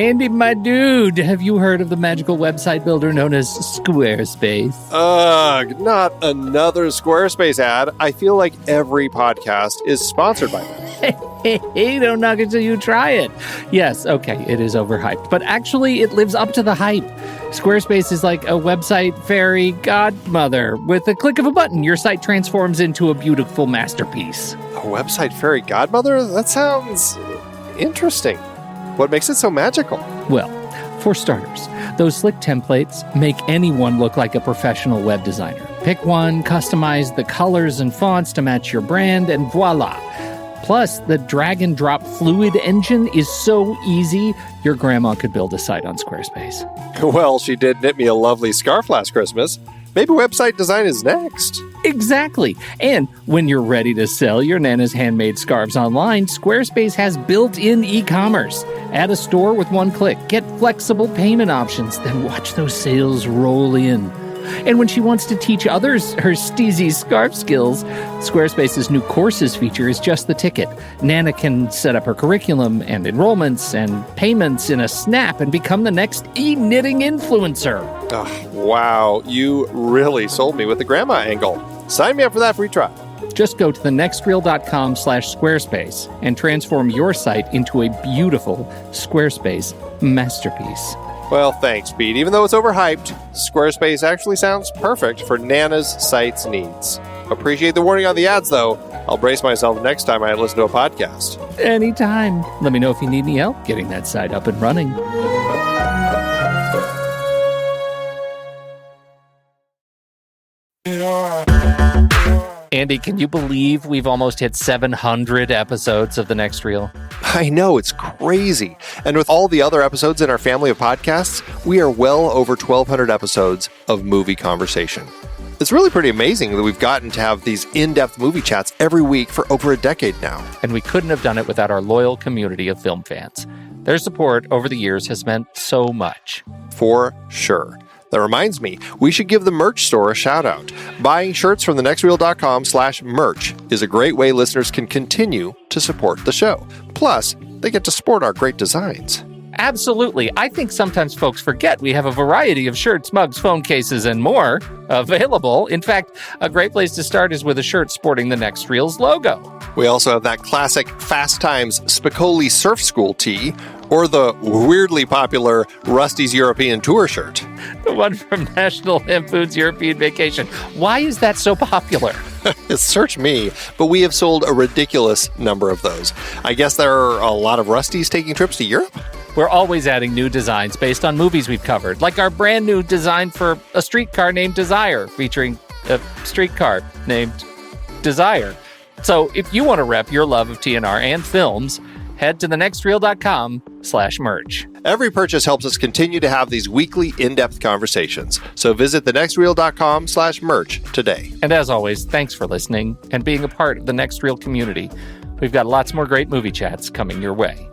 Andy, my dude, have you heard of the magical website builder known as Squarespace? Ugh, not another Squarespace ad. I feel like every podcast is sponsored by them. Hey, don't knock it till you try it. Yes, okay, it is overhyped, but actually it lives up to the hype. Squarespace is like a website fairy godmother. With a click of a button, your site transforms into a beautiful masterpiece. A website fairy godmother? That sounds interesting. What makes it so magical? Well, for starters, those slick templates make anyone look like a professional web designer. Pick one, customize the colors and fonts to match your brand, and voila. Plus, the drag-and-drop fluid engine is so easy, your grandma could build a site on Squarespace. Well, she did knit me a lovely scarf last Christmas. Maybe website design is next. Exactly. And when you're ready to sell your Nana's handmade scarves online, Squarespace has built-in e-commerce. Add a store with one click. Get flexible payment options. Then watch those sales roll in. And when she wants to teach others her steezy scarf skills, Squarespace's new courses feature is just the ticket. Nana can set up her curriculum and enrollments and payments in a snap and become the next e-knitting influencer. Oh, wow, you really sold me with the grandma angle. Sign me up for that free trial. Just go to thenextreel.com/Squarespace and transform your site into a beautiful Squarespace masterpiece. Well, thanks, Pete. Even though it's overhyped, Squarespace actually sounds perfect for Nana's site's needs. Appreciate the warning on the ads, though. I'll brace myself next time I listen to a podcast. Anytime. Let me know if you need any help getting that site up and running. Andy, can you believe we've almost hit 700 episodes of The Next Reel? I know, it's crazy. And with all the other episodes in our family of podcasts, we are well over 1,200 episodes of movie conversation. It's really pretty amazing that we've gotten to have these in-depth movie chats every week for over a decade now. And we couldn't have done it without our loyal community of film fans. Their support over the years has meant so much. For sure. That reminds me, we should give the merch store a shout out. Buying shirts from thenextreel.com/merch is a great way listeners can continue to support the show. Plus, they get to sport our great designs. Absolutely. I think sometimes folks forget we have a variety of shirts, mugs, phone cases, and more available. In fact, a great place to start is with a shirt sporting the Next Reel's logo. We also have that classic Fast Times Spicoli Surf School tee, or the weirdly popular Rusty's European Tour shirt. The one from National Lampoon's European Vacation. Why is that so popular? Search me, but we have sold a ridiculous number of those. I guess there are a lot of Rustys taking trips to Europe? We're always adding new designs based on movies we've covered, like our brand new design for a streetcar named Desire, featuring a streetcar named Desire. So if you want to rep your love of TNR and films, head to thenextreel.com/merch. Every purchase helps us continue to have these weekly in-depth conversations. So visit thenextreel.com/merch today. And as always, thanks for listening and being a part of the Next Reel community. We've got lots more great movie chats coming your way.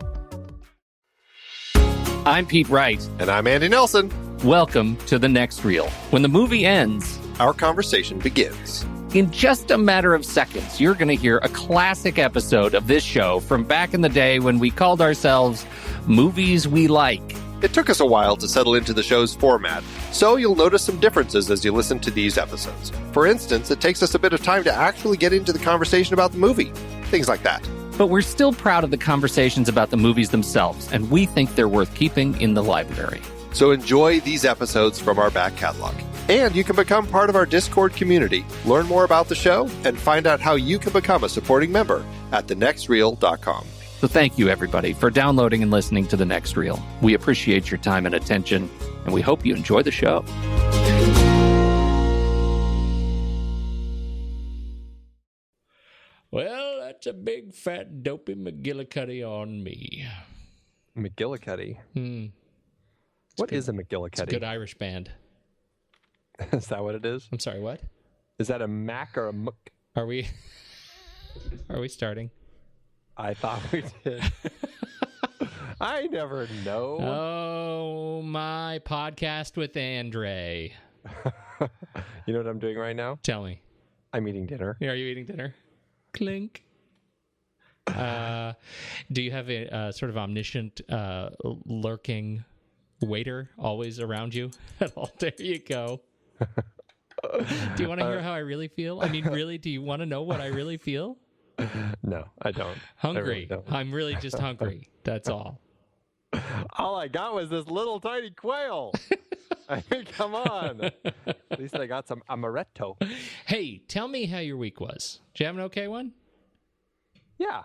I'm Pete Wright. And I'm Andy Nelson. Welcome to The Next Reel. When the movie ends, our conversation begins. In just a matter of seconds, you're going to hear a classic episode of this show from back in the day when we called ourselves Movies We Like. It took us a while to settle into the show's format, so you'll notice some differences as you listen to these episodes. For instance, it takes us a bit of time to actually get into the conversation about the movie. Things like that. But we're still proud of the conversations about the movies themselves, and we think they're worth keeping in the library. So enjoy these episodes from our back catalog. And you can become part of our Discord community, learn more about the show, and find out how you can become a supporting member at thenextreel.com. So thank you, everybody, for downloading and listening to The Next Reel. We appreciate your time and attention, and we hope you enjoy the show. Well, that's a big, fat, dopey McGillicuddy on me. McGillicuddy? What is a McGillicuddy? It's a good Irish band. Is that what it is? I'm sorry, what? Is that a Mac or a Muck? Are we starting? I thought we did. I never know. Oh, my podcast with André. You know what I'm doing right now? Tell me. I'm eating dinner. Are you eating dinner? Clink. Do you have a sort of omniscient, lurking waiter always around you at all? There you go. Do you want to hear how I really feel? I mean, really, do you want to know what I really feel? No, I don't. Hungry. I really don't. I'm really just hungry. That's all. All I got was this little tiny quail. I mean, come on. At least I got some amaretto. Hey, tell me how your week was. Did you have an okay one? Yeah,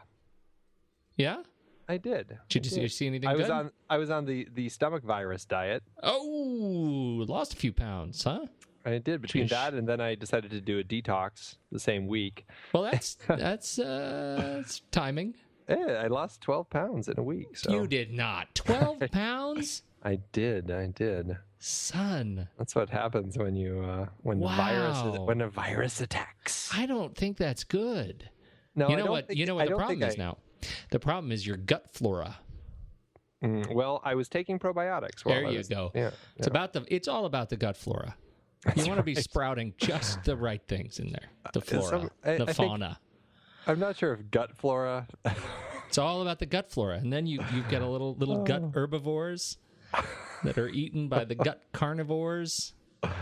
Yeah? I did. Did you see anything I was good? I was on the stomach virus diet. Oh, lost a few pounds, huh? I did between Sheesh. that and then I decided to do a detox the same week. Well, that's timing. Yeah, I lost 12 pounds in a week. So You did not. 12 pounds? I did. Son. That's what happens when you when Wow. a virus attacks. I don't think that's good. No, You I know don't what? think- You know I what the don't problem think is now? The problem is your gut flora. Well, I was taking probiotics. While There I you was- go. Yeah, It's all about the gut flora. You want to be sprouting just the right things in there. The flora, I the think- fauna. I'm not sure if gut flora. It's all about the gut flora, and then you get a little gut herbivores that are eaten by the gut carnivores. Wow.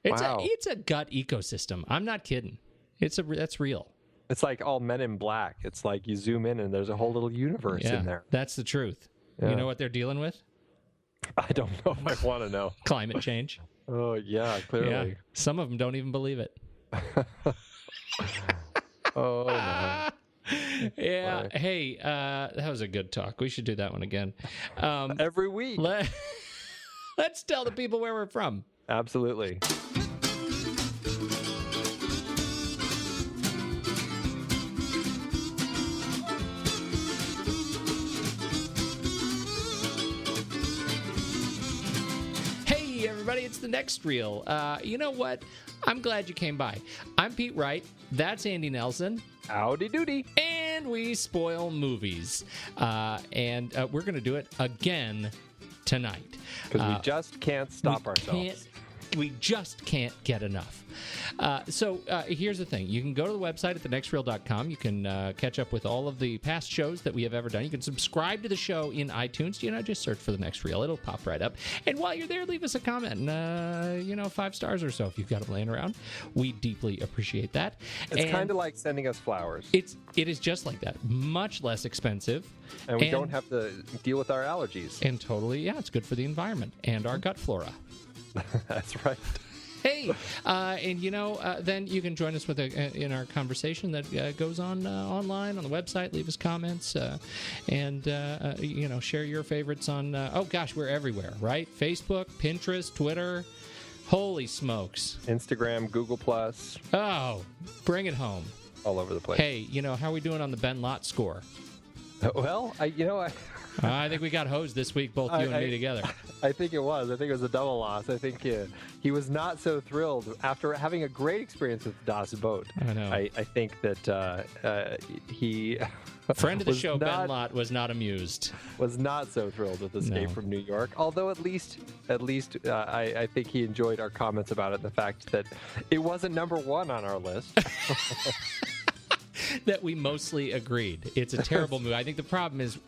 It's a gut ecosystem. I'm not kidding. That's real. It's like all Men in Black. It's like you zoom in and there's a whole little universe in there. That's the truth. Yeah. You know what they're dealing with? I don't know if I want to know. Climate change. Oh yeah, Yeah. clearly. Some of them don't even believe it. Oh no. Yeah. Hey, that was a good talk. We should do that one again. Every week. Let's tell the people where we're from. Absolutely. Hey, everybody, it's the next reel. You know what? I'm glad you came by. I'm Pete Wright. That's Andy Nelson. Howdy doody. And we spoil movies. And we're going to do it again tonight. Because we just can't stop ourselves. We just can't get enough. So here's the thing. You can go to the website at thenextreel.com. You can catch up with all of the past shows that we have ever done. You can subscribe to the show in iTunes. Just search for The Next Reel. It'll pop right up. And while you're there, leave us a comment. And, 5 stars or so if you've got them laying around. We deeply appreciate that. It's kind of like sending us flowers. It is just like that. Much less expensive. And we don't have to deal with our allergies. And totally, it's good for the environment and our gut flora. That's right. Hey, then you can join us in our conversation that goes on online on the website. Leave us comments and share your favorites on. We're everywhere, right? Facebook, Pinterest, Twitter. Holy smokes! Instagram, Google Plus, Oh, bring it home. all over the place. Hey, how are we doing on the Ben Lott score? Well, I think we got hosed this week, both you and me together. I think it was. I think it was a double loss. I think he was not so thrilled after having a great experience with Das Boat. I know. I think that he Friend of the was show, not- Ben Lott, was not amused. was not so thrilled with Escape No. from New York. Although at least I think he enjoyed our comments about it. The fact that it wasn't number 1 on our list. That we mostly agreed. It's a terrible movie. I think the problem is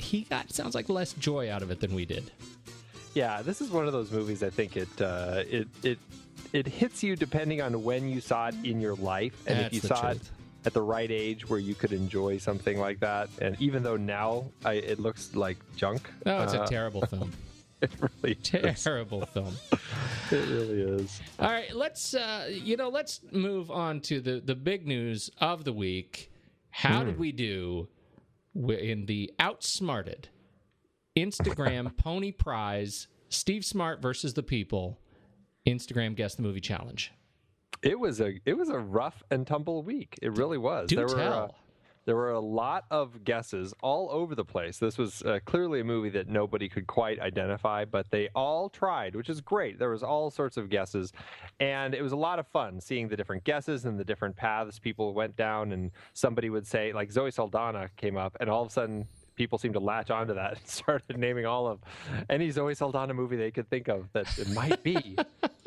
sounds like less joy out of it than we did. Yeah, this is one of those movies. I think it hits you depending on when you saw it in your life, and That's if you the saw truth. it at the right age where you could enjoy something like that. And even though now it looks like junk, Oh, it's a terrible film. it really is. Terrible film. It really is. All right, let's move on to the big news of the week. How did we do in the outsmarted Instagram Pony Prize Steve Smart versus the People Instagram Guess the Movie Challenge? It was a rough and tumble week. It really was. Do tell. There were a lot of guesses all over the place. This was clearly a movie that nobody could quite identify, but they all tried, which is great. There was all sorts of guesses, and it was a lot of fun seeing the different guesses and the different paths people went down. And somebody would say, like Zoe Saldana came up, and all of a sudden people seemed to latch onto that and started naming all of any Zoe Saldana movie they could think of that it might be.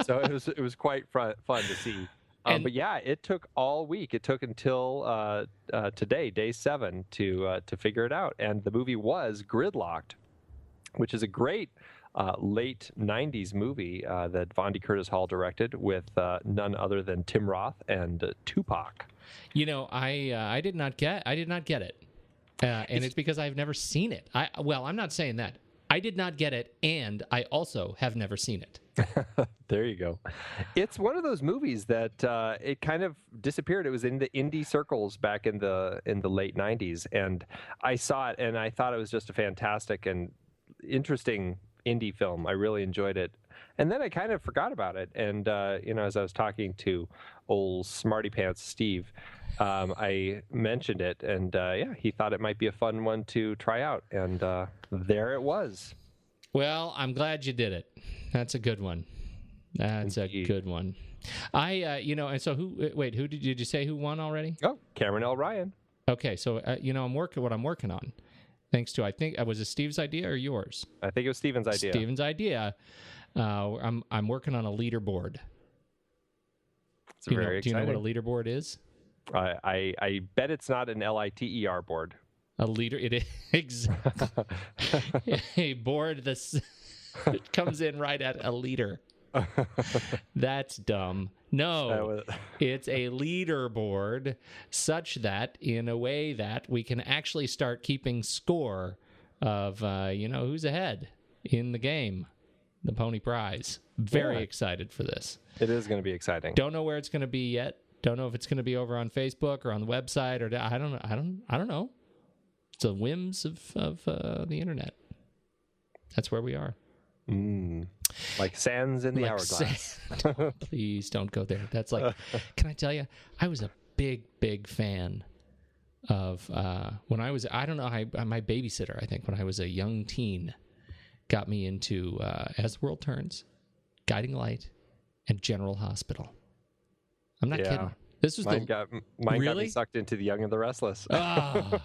So it was quite fun to see. But yeah, it took all week. It took until today, day 7, to figure it out. And the movie was Gridlocked, which is a great late 90s movie that Vondy Curtis Hall directed with none other than Tim Roth and Tupac. I did not get it. And it's because I've never seen it. I'm not saying that. I did not get it, and I also have never seen it. There you go. It's one of those movies that it kind of disappeared. It was in the indie circles back in the late 90s, and I saw it, and I thought it was just a fantastic and interesting indie film. I really enjoyed it. And then I kind of forgot about it. And, as I was talking to old Smarty Pants Steve, I mentioned it, and he thought it might be a fun one to try out. And there it was. Well, I'm glad you did it. That's a good one. That's Indeed. A good one. And so who did you say who won already? Oh, Cameron L. Ryan. Okay, so, I'm working on. Thanks to, I think, was it Steve's idea or yours? I think it was Steven's idea. Steven's idea. I'm working on a leaderboard. It's very exciting. Do you know what a leaderboard is? I bet it's not an LITER board. A leader, it is a board that comes in right at a liter. That's dumb. No, it's a leaderboard such that in a way that we can actually start keeping score of, who's ahead in the game, the pony prize. Very excited for this. It is going to be exciting. Don't know where it's going to be yet. Don't know if it's going to be over on Facebook or on the website or I don't know. It's the whims of the internet. That's where we are. Like sands in the hourglass. Please don't go there. That's like, can I tell you, I was a big fan of when I was, I don't know, my babysitter, I think, when I was a young teen, got me into As the World Turns, Guiding Light, and General Hospital. I'm not kidding. This was mine got me sucked into The Young and the Restless. No,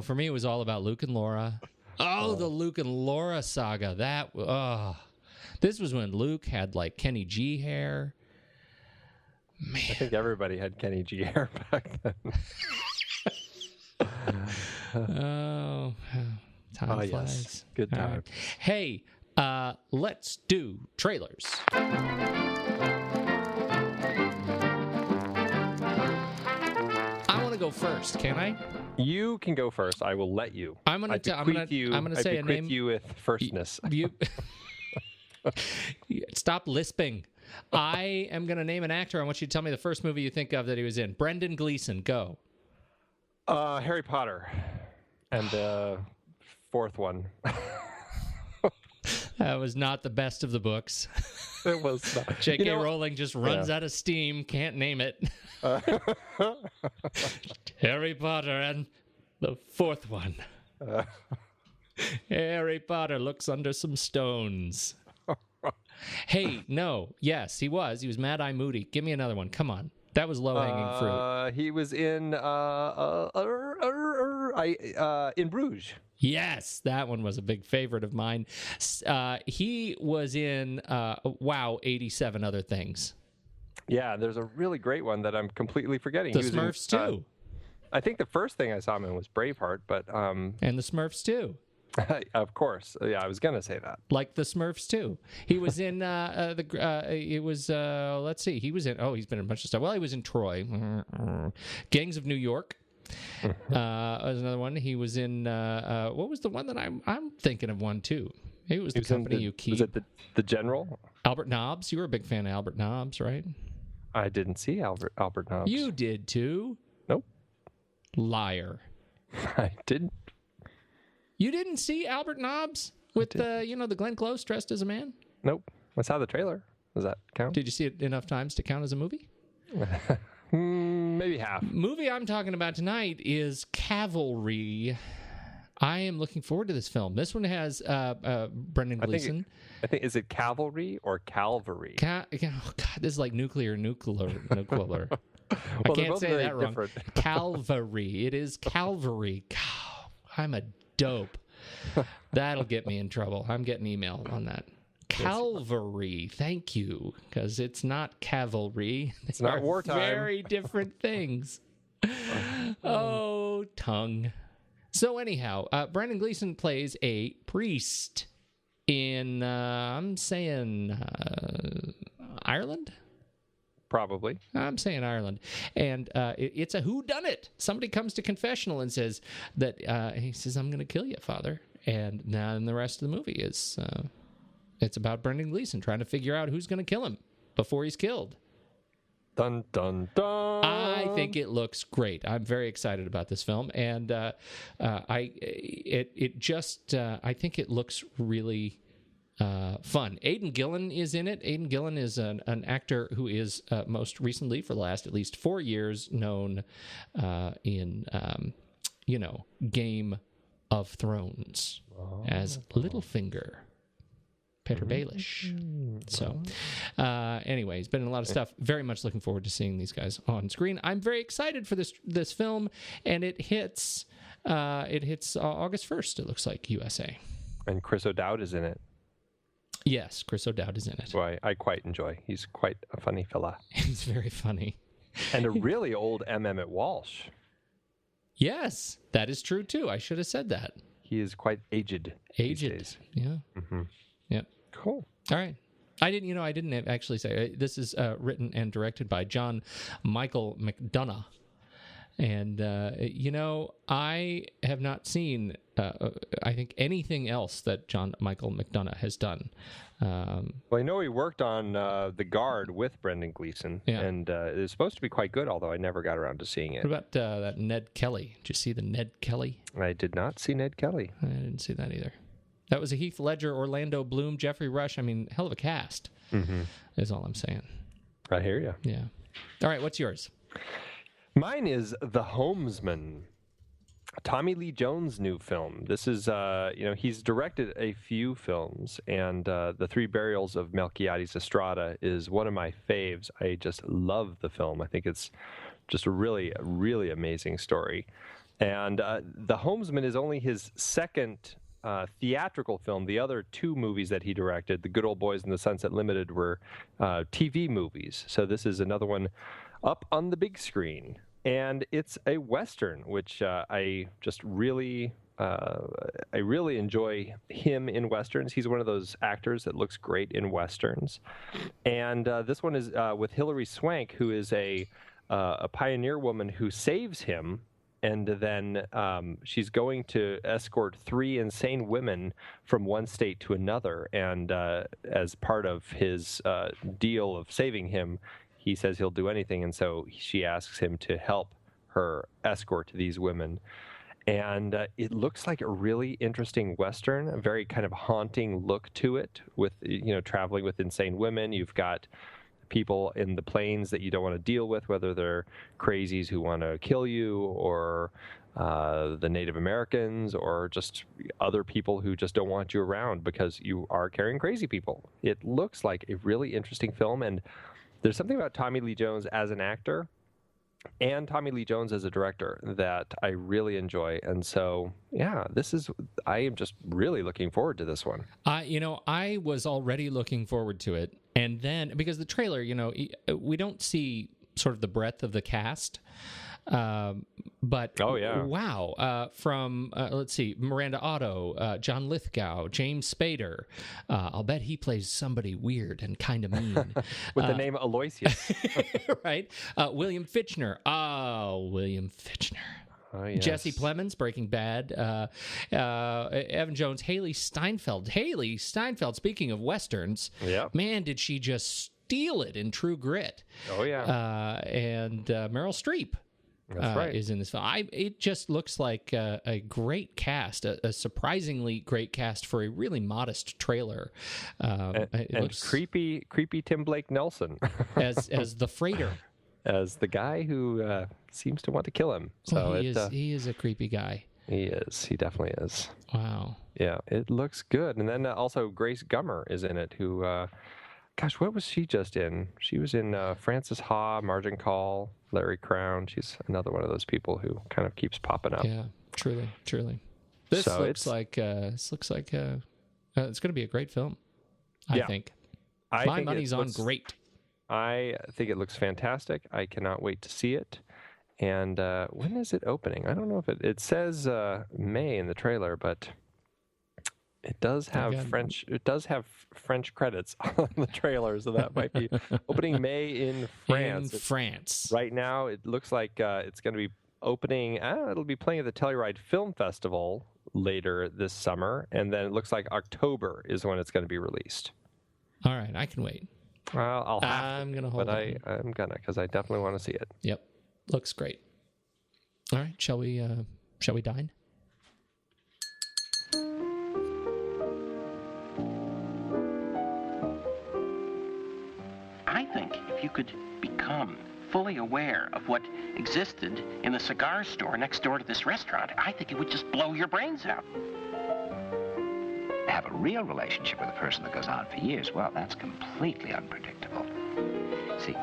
for me it was all about Luke and Laura. The Luke and Laura saga. This was when Luke had like Kenny G hair. Man. I think everybody had Kenny G hair back then. Time flies. Yes. Good time. Right. Hey, let's do trailers. I want to go first, can I? You can go first. I will let you. I'm going to say a name. You with firstness. You stop lisping. I am going to name an actor. I want you to tell me the first movie you think of that he was in. Brendan Gleeson, go. Harry Potter. And the fourth one. That was not the best of the books. It was not. J.K. Rowling just runs out of steam, can't name it. Harry Potter and the fourth one. Harry Potter looks under some stones. Hey, no. Yes, he was. He was Mad-Eye Moody. Give me another one. Come on. That was low-hanging fruit. He was in Bruges. Yes, that one was a big favorite of mine. He was in 87 Other Things. Yeah, there's a really great one that I'm completely forgetting. The Smurfs too. I think the first thing I saw him in was Braveheart, but and the Smurfs too. Of course, yeah, I was gonna say that. Like the Smurfs too. He was in let's see, he was in. Oh, he's been in a bunch of stuff. Well, he was in Troy, Gangs of New York. Was another one. He was in what was the one that I'm thinking of one too? It was The Company You Keep. Was it the General? Albert Nobbs. You were a big fan of Albert Nobbs, right? I didn't see Albert Nobbs. You did too. Nope. Liar. I didn't. You didn't see Albert Nobbs with the Glenn Close dressed as a man? Nope. I saw the trailer. Does that count? Did you see it enough times to count as a movie? Maybe half. Movie I'm talking about tonight is Cavalry. I am looking forward to this film. This one has Brendan Gleeson. I think is it Cavalry or Calvary? Oh God, this is like nuclear. Well, I can't say that wrong. Different. Calvary. It is Calvary. I'm a dope. That'll get me in trouble. I'm getting email on that. Calvary. Thank you, because it's not cavalry. It's not wartime. Very different things. Oh, tongue. So anyhow, Brendan Gleeson plays a priest in, I'm saying, Ireland? Probably. I'm saying Ireland. And it's a whodunit. Somebody comes to confessional and says that, he says, I'm going to kill you, Father. And then the rest of the movie is, it's about Brendan Gleeson trying to figure out who's going to kill him before he's killed. Dun, dun, dun. I think it looks great. I'm very excited about this film. And I think it looks really fun. Aidan Gillen is in it. Aidan Gillen is an actor who is most recently, for the last at least 4 years, known in, Game of Thrones as Littlefinger. Peter Baelish. So, anyway, he's been in a lot of stuff. Very much looking forward to seeing these guys on screen. I'm very excited for this film, and it hits August 1st. It looks like USA. And Chris O'Dowd is in it. Yes, Chris O'Dowd is in it. Who I quite enjoy. He's quite a funny fella. He's very funny. And a really old M. Emmett Walsh. Yes, that is true too. I should have said that. He is quite aged. Aged. These days. Yeah. Mm-hmm. Yep. Cool. All right. I didn't actually say this is written and directed by John Michael McDonough. And, I have not seen, I think, anything else that John Michael McDonough has done. Well, I know he worked on The Guard with Brendan Gleeson, and it was supposed to be quite good, although I never got around to seeing it. What about that Ned Kelly? Did you see the Ned Kelly? I did not see Ned Kelly. I didn't see that either. That was a Heath Ledger, Orlando Bloom, Jeffrey Rush. I mean, hell of a cast, is all I'm saying. I hear you. Yeah. All right, what's yours? Mine is The Homesman, Tommy Lee Jones' new film. This is, he's directed a few films, and The Three Burials of Melquiades Estrada is one of my faves. I just love the film. I think it's just a really, really amazing story. And The Homesman is only his second theatrical film. The other two movies that he directed, The Good Old Boys and The Sunset Limited, were TV movies. So this is another one up on the big screen. And it's a Western, which I just really enjoy him in Westerns. He's one of those actors that looks great in Westerns. And this one is with Hilary Swank, who is a pioneer woman who saves him. And then she's going to escort 3 insane women from one state to another. And as part of his deal of saving him, he says he'll do anything, and so she asks him to help her escort these women. And it looks like a really interesting Western, a very kind of haunting look to it with, traveling with insane women. You've got people in the plains that you don't want to deal with, whether they're crazies who want to kill you or the Native Americans or just other people who just don't want you around because you are carrying crazy people. It looks like a really interesting film, and there's something about Tommy Lee Jones as an actor and Tommy Lee Jones as a director that I really enjoy. And so, I am just really looking forward to this one. I was already looking forward to it. And then, because the trailer, we don't see sort of the breadth of the cast. But wow, from let's see, Miranda Otto, John Lithgow, James Spader. I'll bet he plays somebody weird and kind of mean with the name Aloysius, right? William Fichtner. William Fichtner. Oh, yes. Jesse Plemons, Breaking Bad. Evan Jones, Haley Steinfeld. Haley Steinfeld. Speaking of westerns, man, did she just steal it in True Grit? Oh yeah, and Meryl Streep. That's right. Is in this film. It just looks like a great cast, a surprisingly great cast for a really modest trailer. And looks creepy Tim Blake Nelson as the freighter, as the guy who seems to want to kill him. So he is a creepy guy. He is. He definitely is. Wow. Yeah, it looks good. And then also Grace Gummer is in it, who. Gosh, what was she just in? She was in Frances Ha, Margin Call, Larry Crown. She's another one of those people who kind of keeps popping up. Yeah, truly. This looks like it's going to be a great film. I think. My money's on great. I think it looks fantastic. I cannot wait to see it. And when is it opening? I don't know if it says May in the trailer, but it does have French. It does have French credits on the trailer, so that might be opening May in France. In France. Right now, it looks like it's going to be opening. It'll be playing at the Telluride Film Festival later this summer, and then it looks like October is when it's going to be released. All right, I can wait. Well, I'm going to hold on. I'm going to, because I definitely want to see it. Yep. Looks great. All right, shall we dine? I think if you could become fully aware of what existed in the cigar store next door to this restaurant, I think it would just blow your brains out. Have a real relationship with a person that goes on for years, well, that's completely unpredictable. See,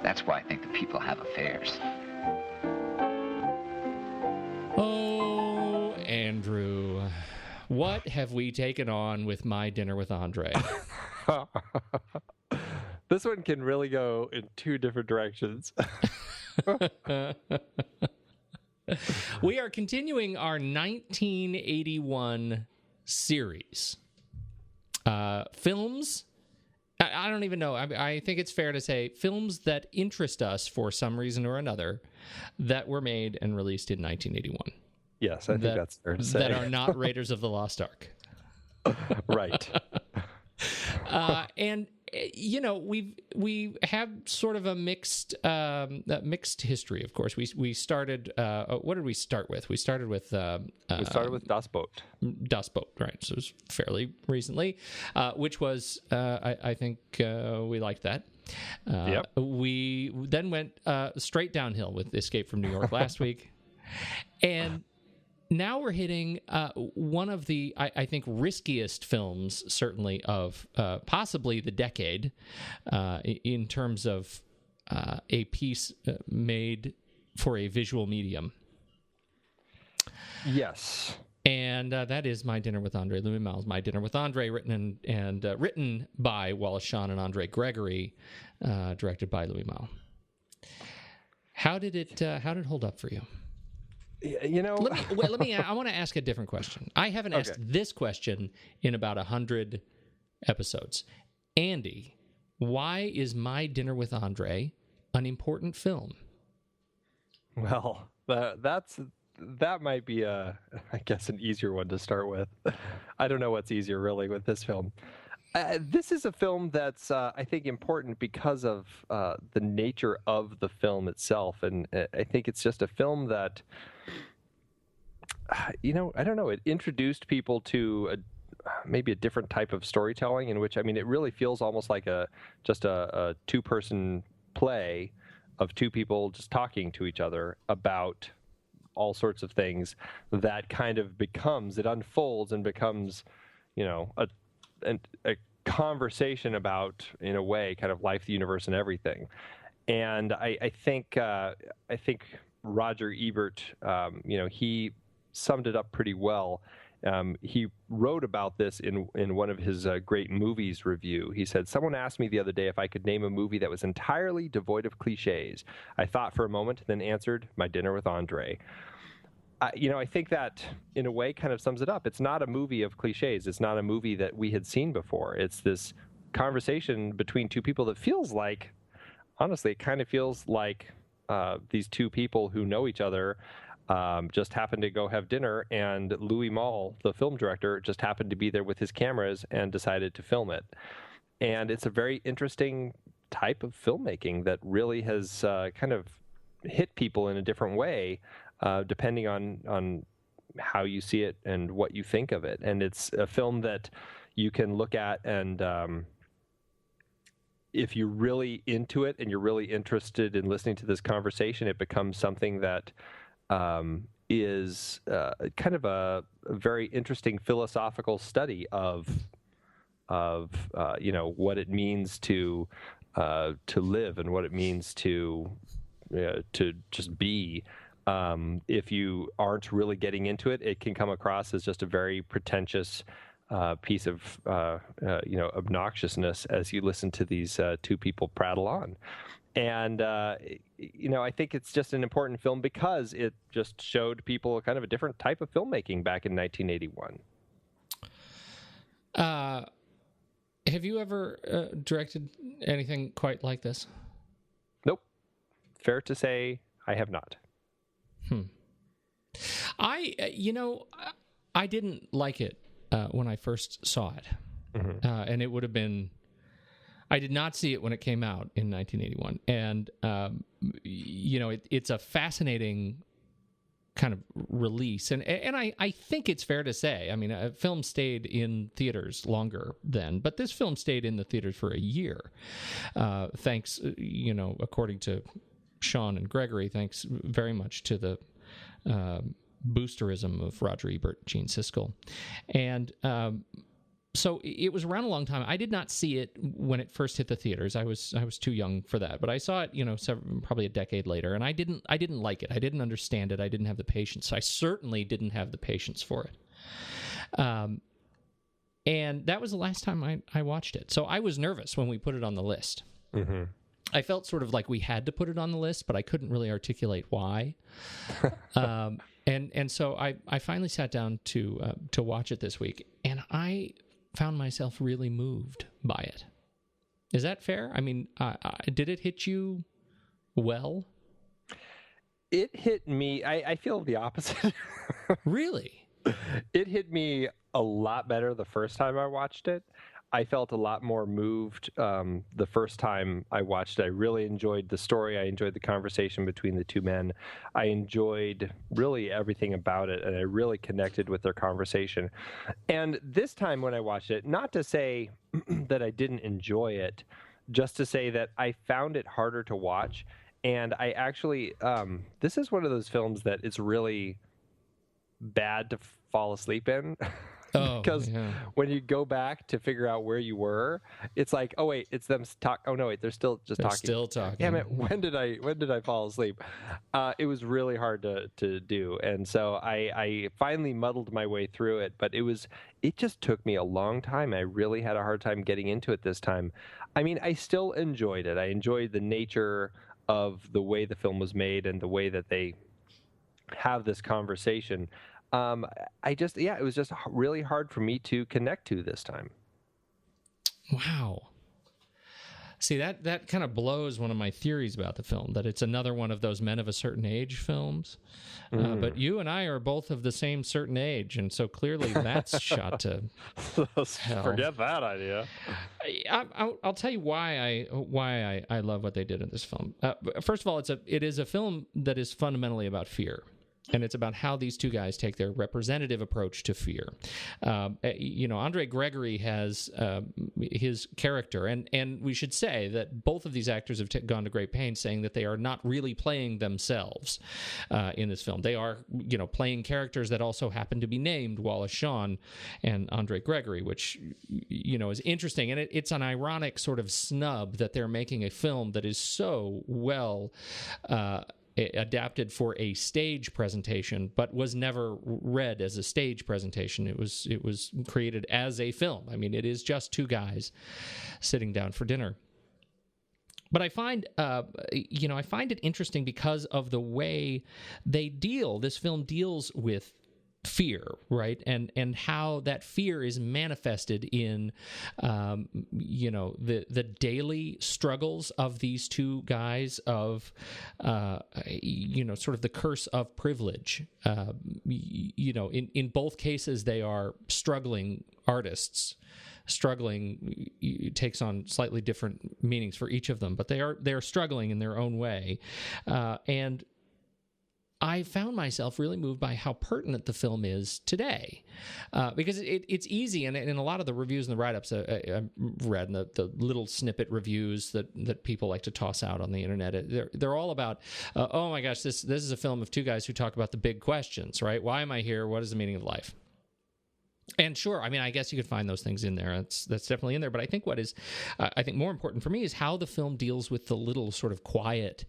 that's why I think that people have affairs. Oh, Andrew, what have we taken on with My Dinner with Andre? This one can really go in two different directions. We are continuing our 1981 series. Films, I don't even know. I think it's fair to say films that interest us for some reason or another that were made and released in 1981. Yes, I think that's fair to say. That are not Raiders of the Lost Ark. Right. And you know, we have sort of a mixed history. Of course, we started. What did we start with? We started with Das Boot. Das Boot, right? So it was fairly recently, which was I think we liked that. Yep. We then went straight downhill with Escape from New York last week, and now we're hitting one of the, I think, riskiest films, certainly, of possibly the decade in terms of a piece made for a visual medium. Yes. And that is My Dinner with Andre, Louis Malle's My Dinner with Andre, written by Wallace, Shawn, and Andre Gregory, directed by Louis Malle. How did it hold up for you? You know, let me. I want to ask a different question. I haven't asked this question in about 100 episodes. Andy, why is My Dinner with Andre an important film? Well, that might be I guess an easier one to start with. I don't know what's easier really with this film. This is a film that's, I think, important because of the nature of the film itself. And I think it's just a film that, you know, I don't know, it introduced people to maybe a different type of storytelling in which, I mean, it really feels almost like just a two-person play of two people just talking to each other about all sorts of things that kind of it unfolds and becomes, you know, a conversation about, in a way, kind of life, the universe, and everything. And I think Roger Ebert, you know, he summed it up pretty well. He wrote about this in one of his great movies review. He said, "Someone asked me the other day if I could name a movie that was entirely devoid of cliches. I thought for a moment, then answered, My Dinner with Andre." You know, I think that, in a way, kind of sums it up. It's not a movie of cliches. It's not a movie that we had seen before. It's this conversation between two people that feels like, honestly, it kind of feels like these two people who know each other just happened to go have dinner, and Louis Malle, the film director, just happened to be there with his cameras and decided to film it. And it's a very interesting type of filmmaking that really has kind of hit people in a different way, depending on how you see it and what you think of it. And it's a film that you can look at, and if you're really into it and you're really interested in listening to this conversation, it becomes something that is kind of a very interesting philosophical study of you know, what it means to live and what it means to just be. If you aren't really getting into it, it can come across as just a very pretentious piece of obnoxiousness as you listen to these two people prattle on. And I think it's just an important film because it just showed people kind of a different type of filmmaking back in 1981. Have you ever directed anything quite like this? Nope. Fair to say, I have not. I didn't like it when I first saw it. Mm-hmm. And it would have been... I did not see it when it came out in 1981. And, it's a fascinating kind of release. And I think it's fair to say, I mean, a film stayed in theaters longer then, but this film stayed in the theaters for a year. Thanks, according to Shawn and Gregory, thanks very much to the boosterism of Roger Ebert, Gene Siskel. And so it was around a long time. I did not see it when it first hit the theaters. I was too young for that. But I saw it, probably a decade later, and I didn't like it. I didn't understand it. I didn't have the patience. I certainly didn't have the patience for it. And that was the last time I watched it. So I was nervous when we put it on the list. Mm-hmm. I felt sort of like we had to put it on the list, but I couldn't really articulate why. And so I finally sat down to watch it this week, and I found myself really moved by it. Is that fair? I mean, did it hit you well? It hit me. I feel the opposite. Really? It hit me a lot better the first time I watched it. I felt a lot more moved the first time I watched it. I really enjoyed the story. I enjoyed the conversation between the two men. I enjoyed really everything about it, and I really connected with their conversation. And this time when I watched it, not to say that I didn't enjoy it, just to say that I found it harder to watch. And I actually, this is one of those films that it's really bad to fall asleep in. Because when you go back to figure out where you were, it's like, oh wait, it's them talk. Oh no, wait, they're still talking. Still talking. Damn it! When did I fall asleep? It was really hard to do, and so I finally muddled my way through it. But it just took me a long time. I really had a hard time getting into it this time. I mean, I still enjoyed it. I enjoyed the nature of the way the film was made and the way that they have this conversation. It was just really hard for me to connect to this time. Wow. See, that kind of blows one of my theories about the film, that it's another one of those men of a certain age films. But you and I are both of the same certain age, and so clearly that's shot to hell. Forget that idea. I'll tell you why I love what they did in this film. First of all, it is a film that is fundamentally about fear. And it's about how these two guys take their representative approach to fear. André Gregory has his character, and we should say that both of these actors have gone to great pains saying that they are not really playing themselves in this film. They are, playing characters that also happen to be named Wallace Shawn and André Gregory, which, is interesting. And it's an ironic sort of snub that they're making a film that is so well adapted for a stage presentation, but was never read as a stage presentation. It was created as a film. I mean, it is just two guys sitting down for dinner. But I find it interesting because of the way this film deals with fear, right? And how that fear is manifested in, the daily struggles of these two guys of, sort of the curse of privilege. In both cases, they are struggling artists. Struggling takes on slightly different meanings for each of them, but they're struggling in their own way. And I found myself really moved by how pertinent the film is today, because it's easy, and in a lot of the reviews and the write-ups I read, and the little snippet reviews that people like to toss out on the internet, they're all about, oh my gosh, this is a film of two guys who talk about the big questions, right? Why am I here? What is the meaning of life? And sure, I mean, I guess you could find those things in there. That's definitely in there. But I think what is, I think more important for me is how the film deals with the little sort of quiet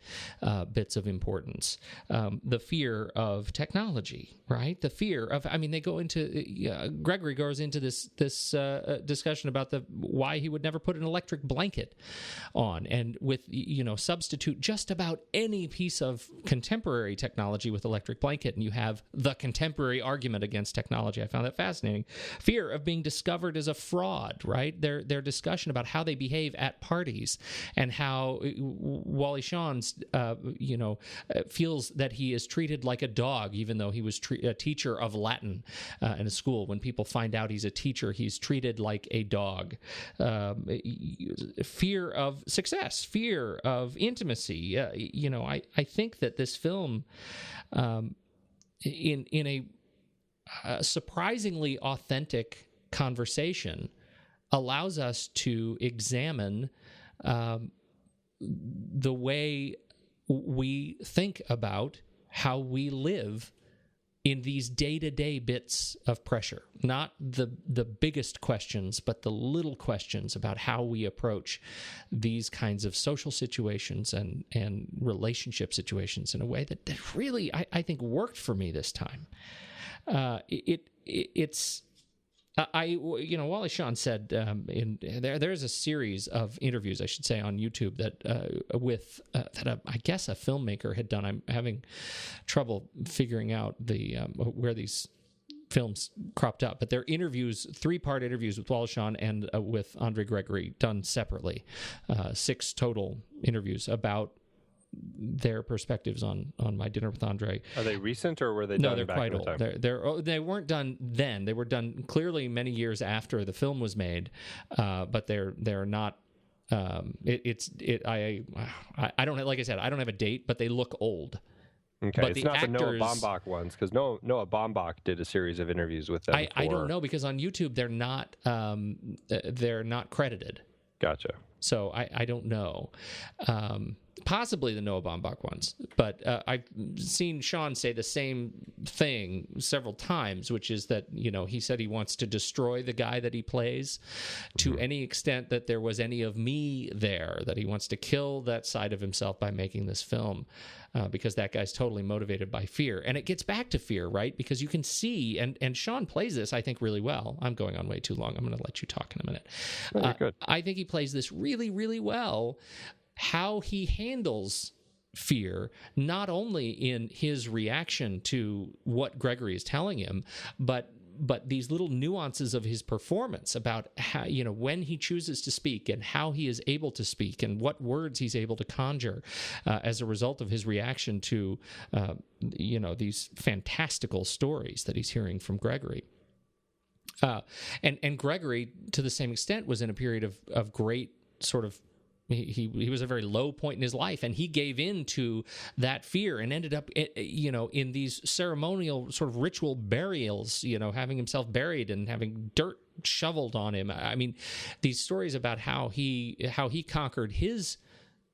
bits of importance. The fear of technology, right? The fear of, I mean, they go into, Gregory goes into this discussion about why he would never put an electric blanket on, and with, substitute just about any piece of contemporary technology with electric blanket, and you have the contemporary argument against technology. I found that fascinating. Fear of being discovered as a fraud, right? Their discussion about how they behave at parties, and how Wally Shawn's, feels that he is treated like a dog, even though he was a teacher of Latin in a school. When people find out he's a teacher, he's treated like a dog. Fear of success, fear of intimacy. I think that this film, in a surprisingly authentic conversation, allows us to examine the way we think about how we live in these day-to-day bits of pressure. Not the biggest questions, but the little questions about how we approach these kinds of social situations and relationship situations in a way that really, I think, worked for me this time. Wally Shawn said there's a series of interviews, I should say, on YouTube that I guess a filmmaker had done. I'm having trouble figuring out where these films cropped up, but they're interviews, 3-part interviews with Wallace Shawn and with Andre Gregory, done separately, 6 total interviews about their perspectives on My Dinner with Andre. Are they recent, or were they done? No, they're back quite in the old. time? They weren't done then. They were done clearly many years after the film was made, but they're not. I don't have, like I said, I don't have a date, but they look old. Okay, but it's the not actors, the Noah Baumbach ones, because Noah Baumbach did a series of interviews with them. I don't know, because on YouTube they're not credited. Gotcha. So I don't know. Possibly the Noah Baumbach ones, but I've seen Shawn say the same thing several times, which is that, he said he wants to destroy the guy that he plays to any extent that there was any of me there, that he wants to kill that side of himself by making this film, because that guy's totally motivated by fear. And it gets back to fear, right? Because you can see, and Shawn plays this, I think, really well. I'm going on way too long. I'm going to let you talk in a minute. Good. I think he plays this really, really well. How he handles fear, not only in his reaction to what Gregory is telling him, but these little nuances of his performance about how, when he chooses to speak and how he is able to speak and what words he's able to conjure as a result of his reaction to, these fantastical stories that he's hearing from Gregory. And Gregory, to the same extent, was in a period of great sort of, he was a very low point in his life, and he gave in to that fear and ended up, in these ceremonial sort of ritual burials, having himself buried and having dirt shoveled on him. I mean, these stories about how he conquered his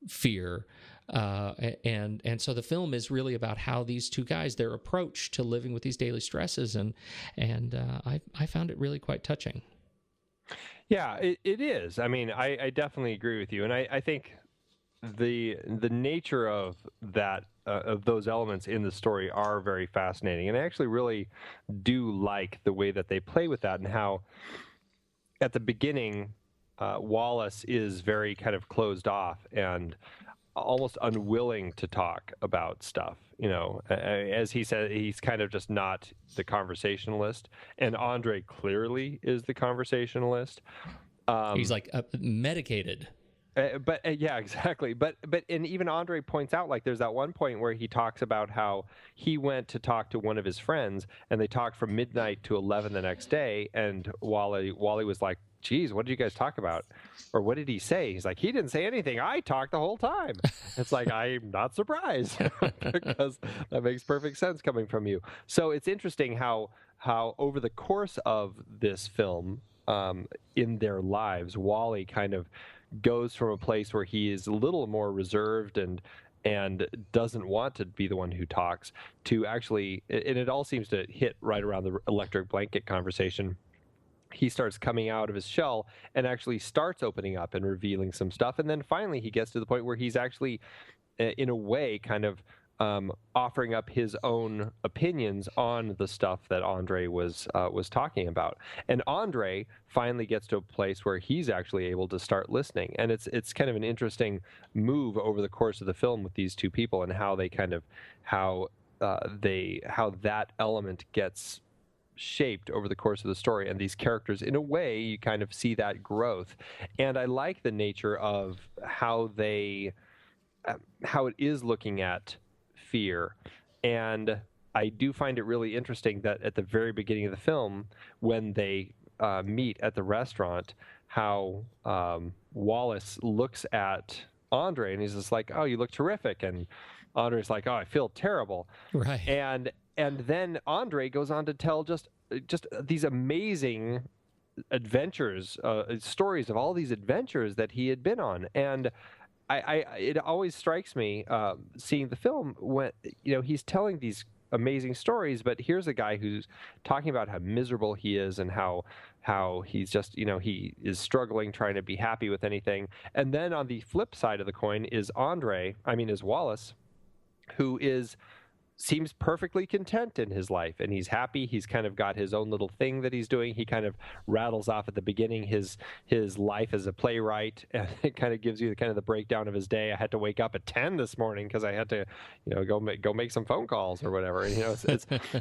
fear, and so the film is really about how these two guys, their approach to living with these daily stresses, and I found it really quite touching. Yeah, it is. I mean, I definitely agree with you, and I think the nature of that of those elements in the story are very fascinating, and I actually really do like the way that they play with that, and how at the beginning Wallace is very kind of closed off and almost unwilling to talk about stuff. As he said, he's kind of just not the conversationalist, and Andre clearly is the conversationalist. He's like medicated. Yeah, exactly. But and even Andre points out, like, there's that one point where he talks about how he went to talk to one of his friends, and they talked from midnight to 11 the next day, and Wally was like, geez, what did you guys talk about? Or what did he say? He's like, he didn't say anything. I talked the whole time. It's like, I'm not surprised, because that makes perfect sense coming from you. So it's interesting how over the course of this film, in their lives, Wally kind of goes from a place where he is a little more reserved and doesn't want to be the one who talks, to actually, and it all seems to hit right around the electric blanket conversation, he starts coming out of his shell and actually starts opening up and revealing some stuff. And then finally he gets to the point where he's actually, in a way, kind of offering up his own opinions on the stuff that Andre was talking about. And Andre finally gets to a place where he's actually able to start listening. And it's kind of an interesting move over the course of the film with these two people and how they kind of how that element gets shaped over the course of the story. And these characters, in a way, you kind of see that growth. And I like the nature of how it is looking at fear. And I do find it really interesting that at the very beginning of the film, when they meet at the restaurant, how Wallace looks at Andre and he's just like, "Oh, you look terrific," and Andre's like, "Oh, I feel terrible." Right. And then Andre goes on to tell just these amazing adventures, stories of all these adventures that he had been on. And it always strikes me seeing the film when he's telling these amazing stories, but here's a guy who's talking about how miserable he is and how he's just he is struggling trying to be happy with anything. And then on the flip side of the coin is Wallace, who seems perfectly content in his life, and he's happy. He's kind of got his own little thing that he's doing. He kind of rattles off at the beginning his life as a playwright, and it kind of gives you the breakdown of his day. I had to wake up at 10 this morning because I had to go make some phone calls or whatever. And,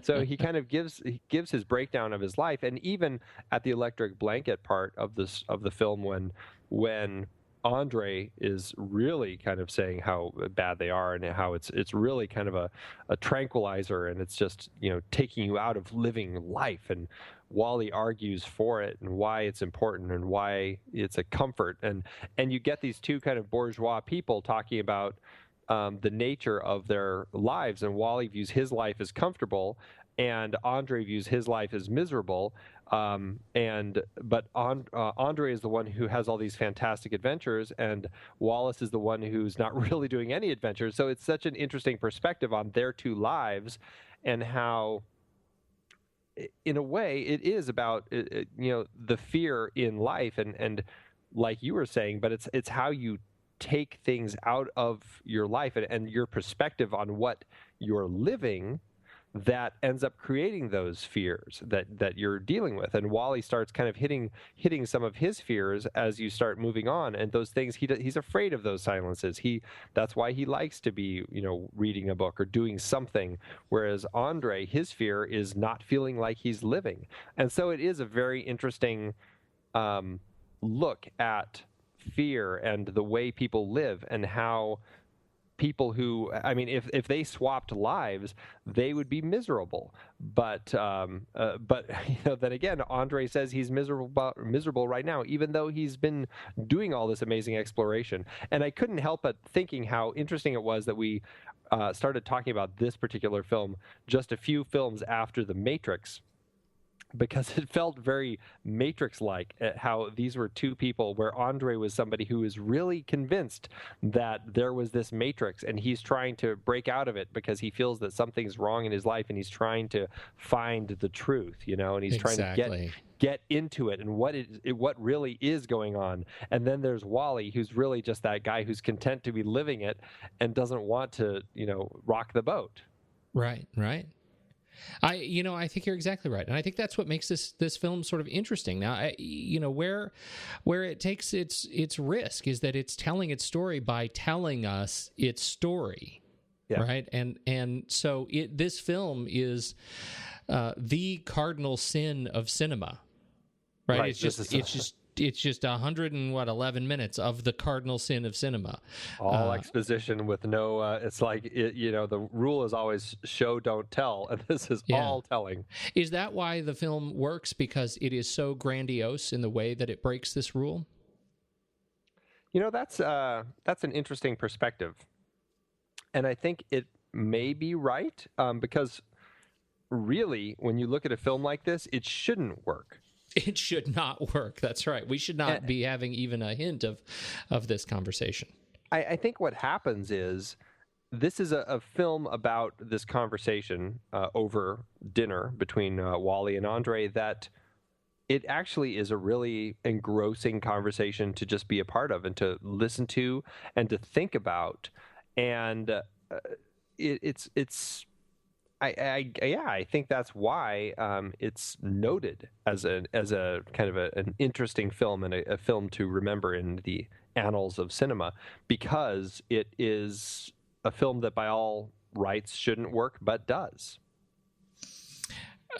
so he kind of gives his breakdown of his life. And even at the electric blanket part of the film, when Andre is really kind of saying how bad they are and how it's really kind of a tranquilizer, and it's just taking you out of living life. And Wally argues for it and why it's important and why it's a comfort, and you get these two kind of bourgeois people talking about the nature of their lives, and Wally views his life as comfortable and Andre views his life as miserable. But Andre is the one who has all these fantastic adventures, and Wallace is the one who's not really doing any adventures. So it's such an interesting perspective on their two lives, and how, in a way, it is about the fear in life, and like you were saying, but it's how you take things out of your life and your perspective on what you're living that ends up creating those fears that you're dealing with. And Wally starts kind of hitting some of his fears as you start moving on, and those things he's afraid of those silences. That's why he likes to be reading a book or doing something, whereas Andre, his fear is not feeling like he's living. And so it is a very interesting look at fear and the way people live, and how people who, if they swapped lives, they would be miserable. But then again, Andre says he's miserable right now, even though he's been doing all this amazing exploration. And I couldn't help but thinking how interesting it was that we started talking about this particular film just a few films after The Matrix, because it felt very Matrix-like at how these were two people where Andre was somebody who is really convinced that there was this Matrix, and he's trying to break out of it because he feels that something's wrong in his life, and he's trying to find the truth, and he's trying to get into it and what really is going on. And then there's Wally, who's really just that guy who's content to be living it and doesn't want to, rock the boat. Right. I think you're exactly right, and I think that's what makes this film sort of interesting. Now, where it takes its risk is that it's telling its story by telling us its story, right? And so this film is the cardinal sin of cinema, right? It's just 11 minutes of the cardinal sin of cinema. All exposition with no, it's like, the rule is always show, don't tell. And this is all telling. Is that why the film works? Because it is so grandiose in the way that it breaks this rule? That's an interesting perspective. And I think it may be right, because really, when you look at a film like this, it shouldn't work. It should not work. That's right. We should not be having even a hint of this conversation. I think what happens is this is a film about this conversation over dinner between Wally and Andre that it actually is a really engrossing conversation to just be a part of and to listen to and to think about. And I think that's why it's noted as a kind of an interesting film and a film to remember in the annals of cinema, because it is a film that by all rights shouldn't work, but does.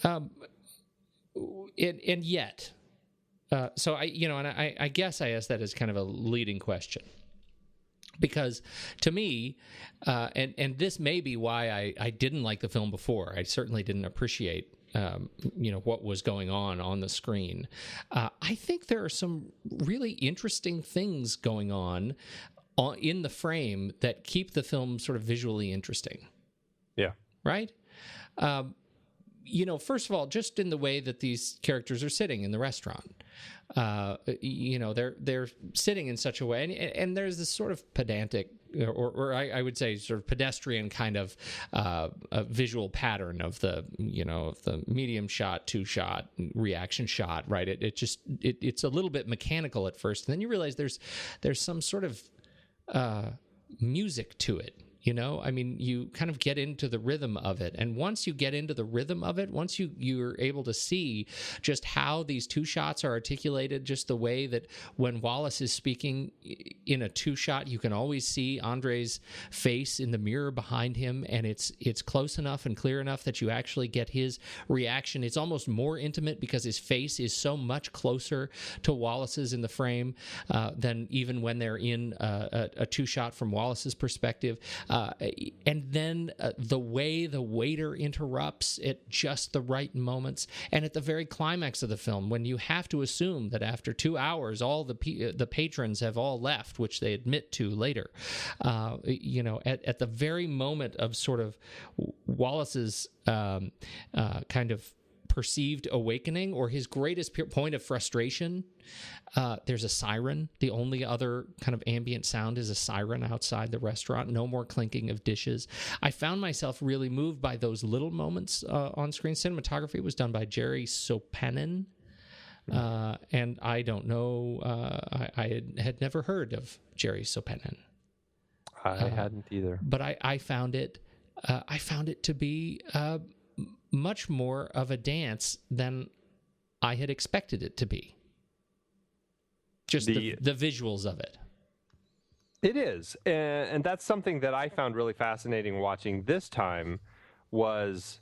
And yet, so I guess I asked that as kind of a leading question, because to me, and this may be why I didn't like the film before. I certainly didn't appreciate what was going on the screen. I think there are some really interesting things going on in the frame that keep the film sort of visually interesting. Yeah. Right? First of all, just in the way that these characters are sitting in the restaurant, they're sitting in such a way, and there's this sort of pedantic, or I would say sort of pedestrian kind of a visual pattern of the medium shot, two shot, reaction shot, right? It's a little bit mechanical at first, and then you realize there's some sort of music to it. You kind of get into the rhythm of it. And once you get into the rhythm of it, once you're able to see just how these two shots are articulated, just the way that when Wallace is speaking in a two shot, you can always see Andre's face in the mirror behind him, and it's close enough and clear enough that you actually get his reaction. It's almost more intimate because his face is so much closer to Wallace's in the frame than even when they're in a two shot from Wallace's perspective. And then the way the waiter interrupts at just the right moments, and at the very climax of the film, when you have to assume that after 2 hours all the patrons have all left, which they admit to later, at the very moment of sort of Wallace's kind of perceived awakening, or his greatest point of frustration, there's a siren. The only other kind of ambient sound is a siren outside the restaurant. No more clinking of dishes. I found myself really moved by those little moments on screen. Cinematography was done by Jerry Sopanen, and I don't know. I had never heard of Jerry Sopanen. I hadn't either. But I found it. I found it to be much more of a dance than I had expected it to be. Just the visuals of it. It is. And that's something that I found really fascinating watching this time, was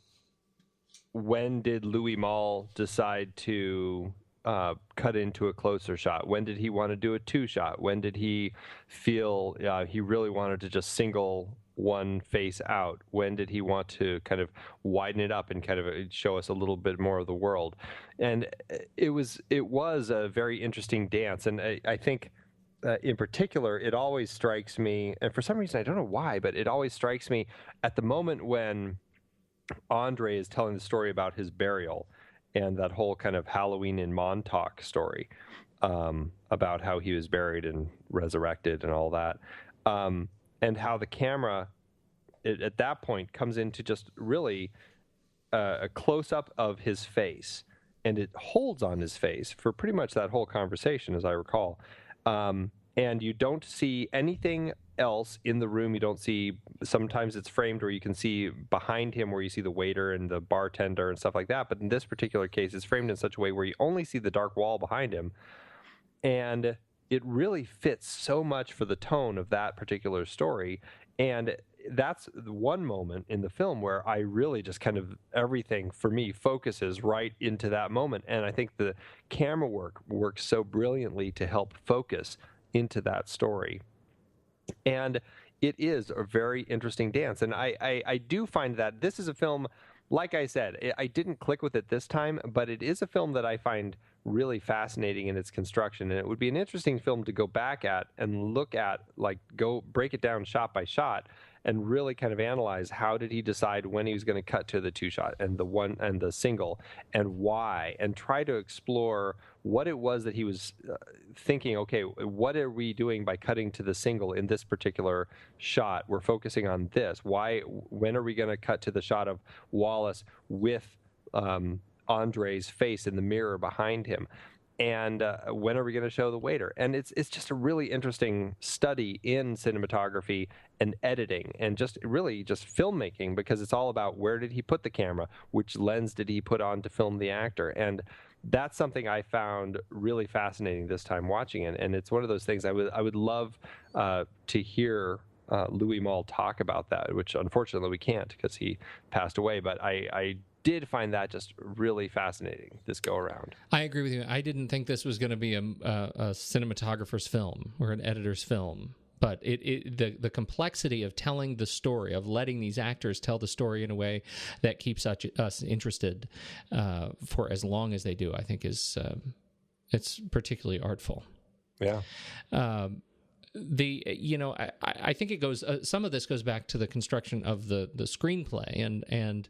when did Louis Malle decide to cut into a closer shot? When did he want to do a two shot? When did he feel he really wanted to just single one face out? When did he want to kind of widen it up and kind of show us a little bit more of the world? And it was a very interesting dance. And I think in particular, it always strikes me, and for some reason I don't know why, but it always strikes me at the moment when Andre is telling the story about his burial and that whole kind of Halloween in Montauk story about how he was buried and resurrected and all that. And how the camera, at that point, comes into just really a close-up of his face. And it holds on his face for pretty much that whole conversation, as I recall. And you don't see anything else in the room. You don't see, sometimes it's framed where you can see behind him where you see the waiter and the bartender and stuff like that. But in this particular case, it's framed in such a way where you only see the dark wall behind him. And it really fits so much for the tone of that particular story. And that's one moment in the film where I really just kind of, everything for me focuses right into that moment. And I think the camera work works so brilliantly to help focus into that story. And it is a very interesting dance. And I do find that this is a film, like I said, I didn't click with it this time, but it is a film that I find really fascinating in its construction. And it would be an interesting film to go back at and look at, like, go break it down shot by shot and really kind of analyze how did he decide when he was going to cut to the two shot and the one and the single, and why, and try to explore what it was that he was thinking. Okay, what are we doing by cutting to the single in this particular shot? We're focusing on this. Why? When are we going to cut to the shot of Wallace with Andre's face in the mirror behind him. And when are we going to show the waiter? And it's just a really interesting study in cinematography and editing and just filmmaking, because it's all about where did he put the camera, which lens did he put on to film the actor. And that's something I found really fascinating this time watching it. And it's one of those things I would love to hear Louis Malle talk about that, which unfortunately we can't because he passed away. But I did find that just really fascinating this go around. I agree with you. I didn't think this was going to be a cinematographer's film or an editor's film, but the complexity of telling the story, of letting these actors tell the story in a way that keeps us interested for as long as they do, I think is it's particularly artful. Yeah. I think it goes. Some of this goes back to the construction of the screenplay and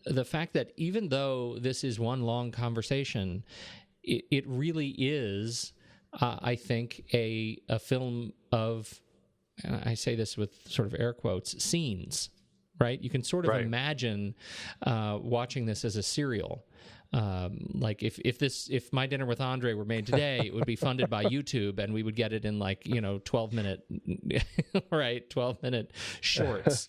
the fact that even though this is one long conversation, it really is, I think, a film of, and I say this with sort of air quotes, scenes. Right? You can sort of imagine watching this as a serial. Like if My Dinner with Andre were made today, it would be funded by YouTube, and we would get it in 12-minute, right? 12-minute shorts,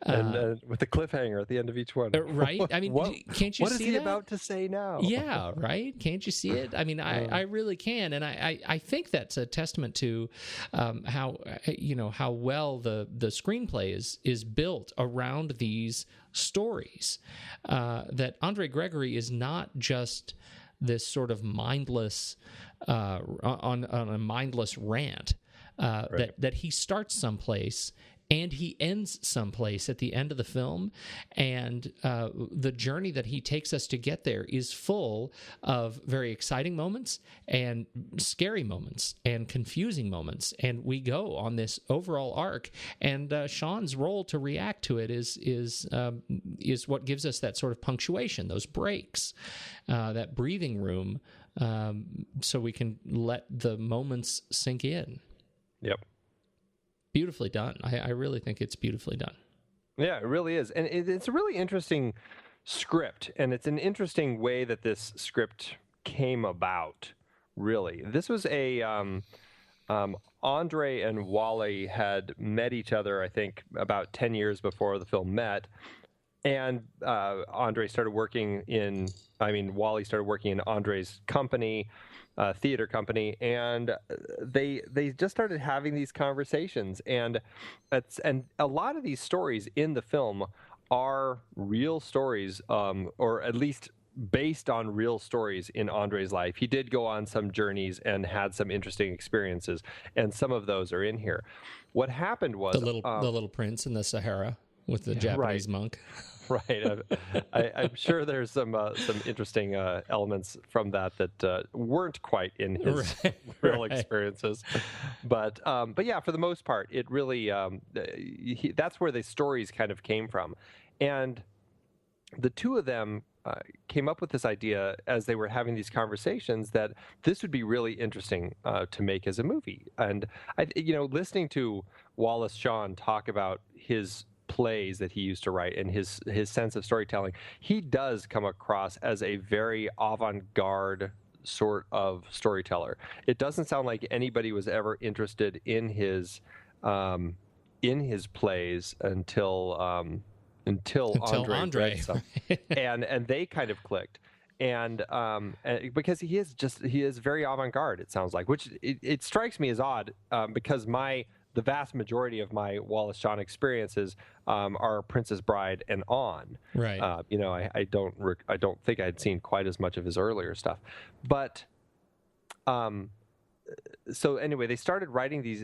and with a cliffhanger at the end of each one. Right? I mean, can't you see what is he that? about to say now? Yeah, right. Can't you see it? I mean, I really can, and I think that's a testament to how well the screenplay is built around these stories. That André Gregory is not just this sort of mindless on a mindless rant. That he starts someplace and he ends someplace at the end of the film, and the journey that he takes us to get there is full of very exciting moments and scary moments and confusing moments, and we go on this overall arc. And Shawn's role to react to it is what gives us that sort of punctuation, those breaks, that breathing room, so we can let the moments sink in. Yep. Beautifully done. I really think it's beautifully done. Yeah, it really is. And it's a really interesting script, and it's an interesting way that this script came about, really. This was a... Andre and Wally had met each other, I think, about 10 years before the film met. And Wally started working in Andre's company, theater company, and they just started having these conversations, and a lot of these stories in the film are real stories, or at least based on real stories in Andre's life. He did go on some journeys and had some interesting experiences, and some of those are in here. What happened was the little prince in the Sahara with the Japanese monk. Right. I'm sure there's some interesting elements from that weren't quite in his real experiences. But yeah, for the most part, it really that's where the stories kind of came from. And the two of them came up with this idea as they were having these conversations that this would be really interesting to make as a movie. And listening to Wallace Shawn talk about his plays that he used to write and his sense of storytelling, he does come across as a very avant-garde sort of storyteller. It doesn't sound like anybody was ever interested in his plays until Andre. and they kind of clicked. And because he is very avant-garde, it sounds like, which it strikes me as odd, because the vast majority of my Wallace Shawn experiences are Princess Bride and on. Right. I don't think I'd seen quite as much of his earlier stuff, but so anyway, they started writing these.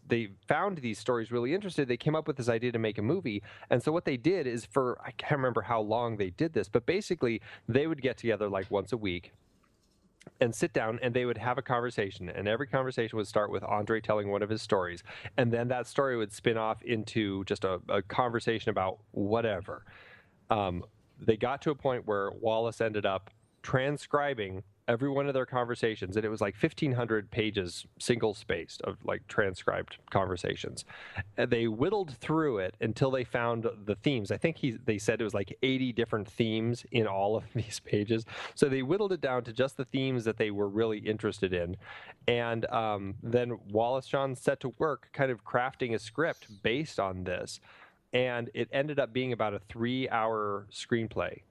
They found these stories really interesting. They came up with this idea to make a movie, and so what they did is, I can't remember how long they did this, but basically they would get together like once a week and sit down, and they would have a conversation, and every conversation would start with Andre telling one of his stories, and then that story would spin off into just a conversation about whatever. They got to a point where Wallace ended up transcribing every one of their conversations, and it was like 1,500 pages, single-spaced, of like transcribed conversations. And they whittled through it until they found the themes. I think they said it was like 80 different themes in all of these pages. So they whittled it down to just the themes that they were really interested in. And then Wallace Shawn set to work kind of crafting a script based on this. And it ended up being about a 3-hour screenplay,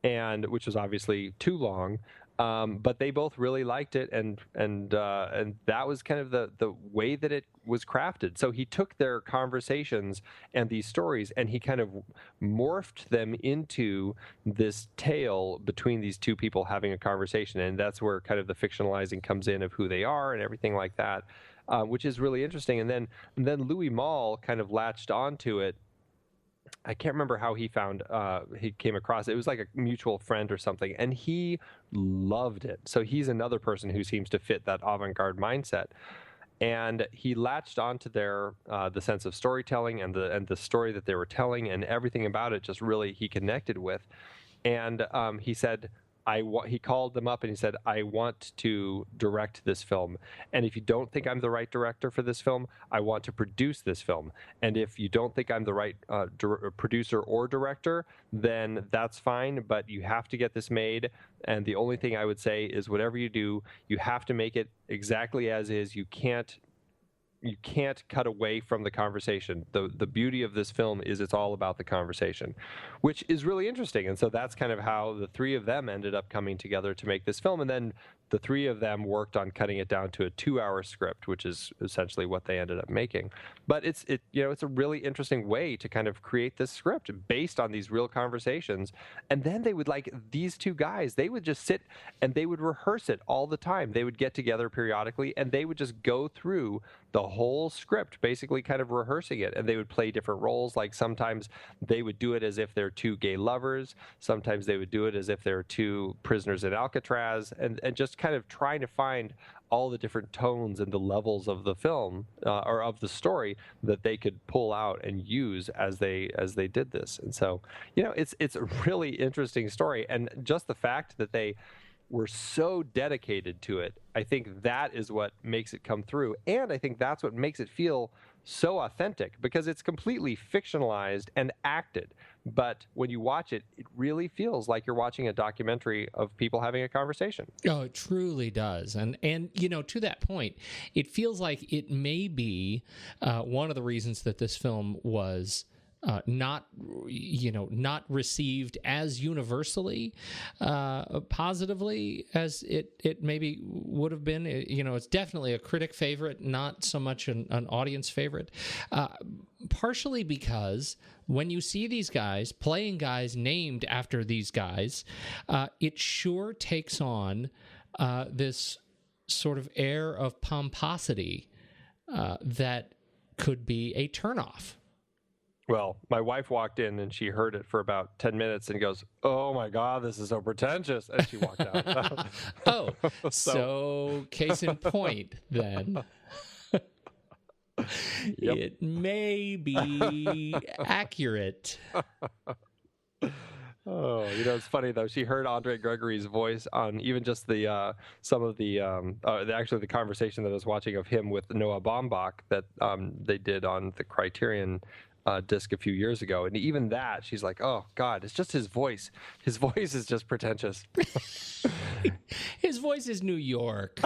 and which was obviously too long. But they both really liked it, and that was kind of the way that it was crafted. So he took their conversations and these stories, and he kind of morphed them into this tale between these two people having a conversation, and that's where kind of the fictionalizing comes in of who they are and everything like that, which is really interesting. And then Louis Malle kind of latched onto it. I can't remember how he came across it. It was like a mutual friend or something, and he loved it. So he's another person who seems to fit that avant-garde mindset. And he latched onto their the sense of storytelling and the story that they were telling, and everything about it just really he connected with. And he said, he called them up and he said, I want to direct this film. And if you don't think I'm the right director for this film, I want to produce this film. And if you don't think I'm the right producer or director, then that's fine, but you have to get this made. And the only thing I would say is whatever you do, you have to make it exactly as is. You can't cut away from the conversation. The beauty of this film is it's all about the conversation, which is really interesting. And so that's kind of how the three of them ended up coming together to make this film. And then the three of them worked on cutting it down to a 2-hour script, which is essentially what they ended up making. But it's a really interesting way to kind of create this script based on these real conversations. And then they would, like, these two guys, they would just sit and they would rehearse it all the time. They would get together periodically and they would just go through the whole script, basically kind of rehearsing it. And they would play different roles. Like sometimes they would do it as if they're two gay lovers. Sometimes they would do it as if they're two prisoners in Alcatraz, and just kind of trying to find all the different tones and the levels of the film or of the story that they could pull out and use as they did this. And so, it's a really interesting story. And just the fact that they were so dedicated to it, I think that is what makes it come through. And I think that's what makes it feel so authentic, because it's completely fictionalized and acted. But when you watch it, it really feels like you're watching a documentary of people having a conversation. Oh, it truly does. And to that point, it feels like it may be one of the reasons that this film was not received as universally positively as it maybe would have been. It's definitely a critic favorite, not so much an audience favorite. Partially because when you see these guys playing guys named after these guys, it sure takes on this sort of air of pomposity that could be a turnoff. Well, my wife walked in and she heard it for about 10 minutes and goes, "Oh my God, this is so pretentious." And she walked out. Oh, so case in point then. Yep. It may be accurate. Oh, it's funny though. She heard André Gregory's voice on even just the some of the conversation that I was watching of him with Noah Baumbach that they did on the Criterion disc a few years ago, and even that she's like, "Oh God, it's just his voice. His voice is just pretentious." His voice is New York.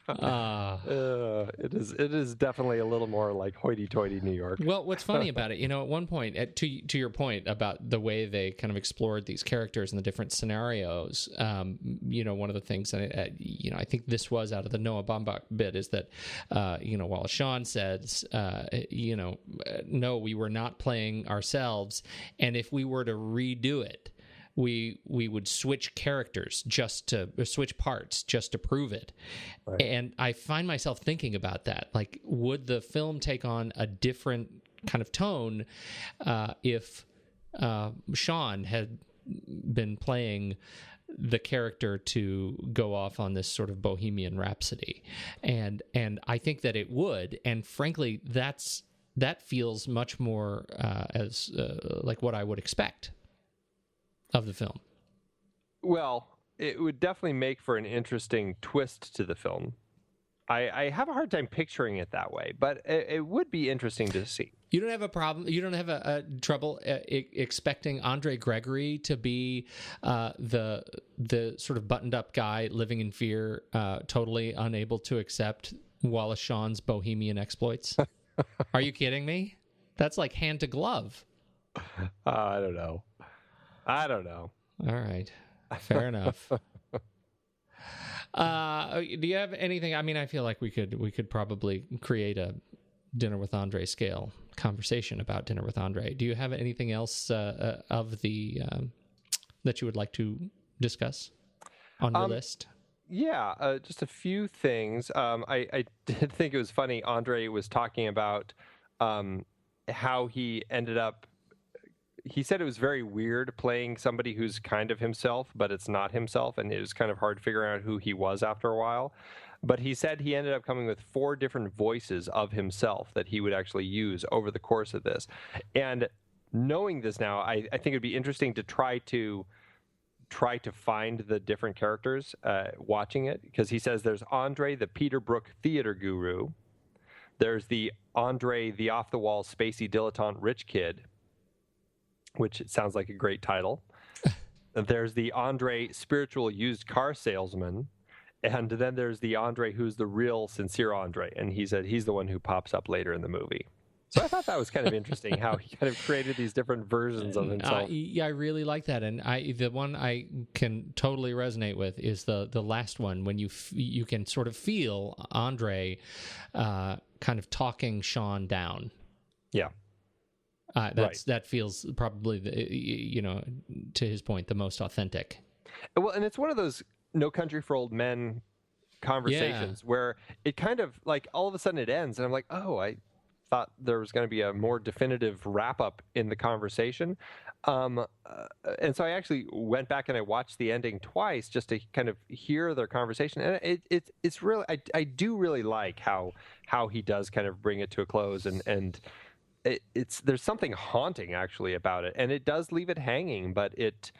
It is definitely a little more like hoity-toity New York. Well, what's funny about it, at one point, to your point about the way they kind of explored these characters and the different scenarios, one of the things that I think this was out of the Noah Baumbach bit is that while Shawn says no, we were not playing ourselves, and if we were to redo it, we would switch characters switch parts just to prove it. Right. And I find myself thinking about that. Like, would the film take on a different kind of tone if Shawn had been playing the character to go off on this sort of Bohemian Rhapsody? And I think that it would. And frankly, that feels much more as like what I would expect of the film. Well, it would definitely make for an interesting twist to the film. I have a hard time picturing it that way, but it would be interesting to see. You don't have a problem. You don't have a trouble expecting Andre Gregory to be the sort of buttoned up guy living in fear, totally unable to accept Wallace Shawn's bohemian exploits. Are you kidding me? That's like hand to glove. I don't know. All right, fair enough. Do you have anything? I mean, I feel like we could probably create a Dinner with Andre scale conversation about Dinner with Andre. Do you have anything else of the that you would like to discuss on your list? Yeah, just a few things. I did think it was funny. Andre was talking about how he ended up. He said it was very weird playing somebody who's kind of himself, but it's not himself, and it was kind of hard figuring out who he was after a while. But he said he ended up coming with 4 different voices of himself that he would actually use over the course of this. And knowing this now, I think it'd be interesting to try to find the different characters watching it, because he says there's Andre, the Peter Brook theater guru. There's the Andre, the off-the-wall spacey dilettante rich kid, which sounds like a great title. There's the Andre, spiritual used car salesman. And then there's the Andre who's the real sincere Andre. And he said he's the one who pops up later in the movie. So I thought that was kind of interesting how he kind of created these different versions of himself. Yeah, I really like that. And the one I can totally resonate with is the last one, when you can sort of feel Andre kind of talking Shawn down. Yeah. That feels probably, to his point, the most authentic. Well, and it's one of those No Country for Old Men conversations where it kind of like all of a sudden it ends, and I'm like, oh, I thought there was going to be a more definitive wrap up in the conversation. And so I actually went back and I watched the ending twice just to kind of hear their conversation. And it's really, I do really like how he does kind of bring it to a close, and there's something haunting actually about it, and it does leave it hanging, but it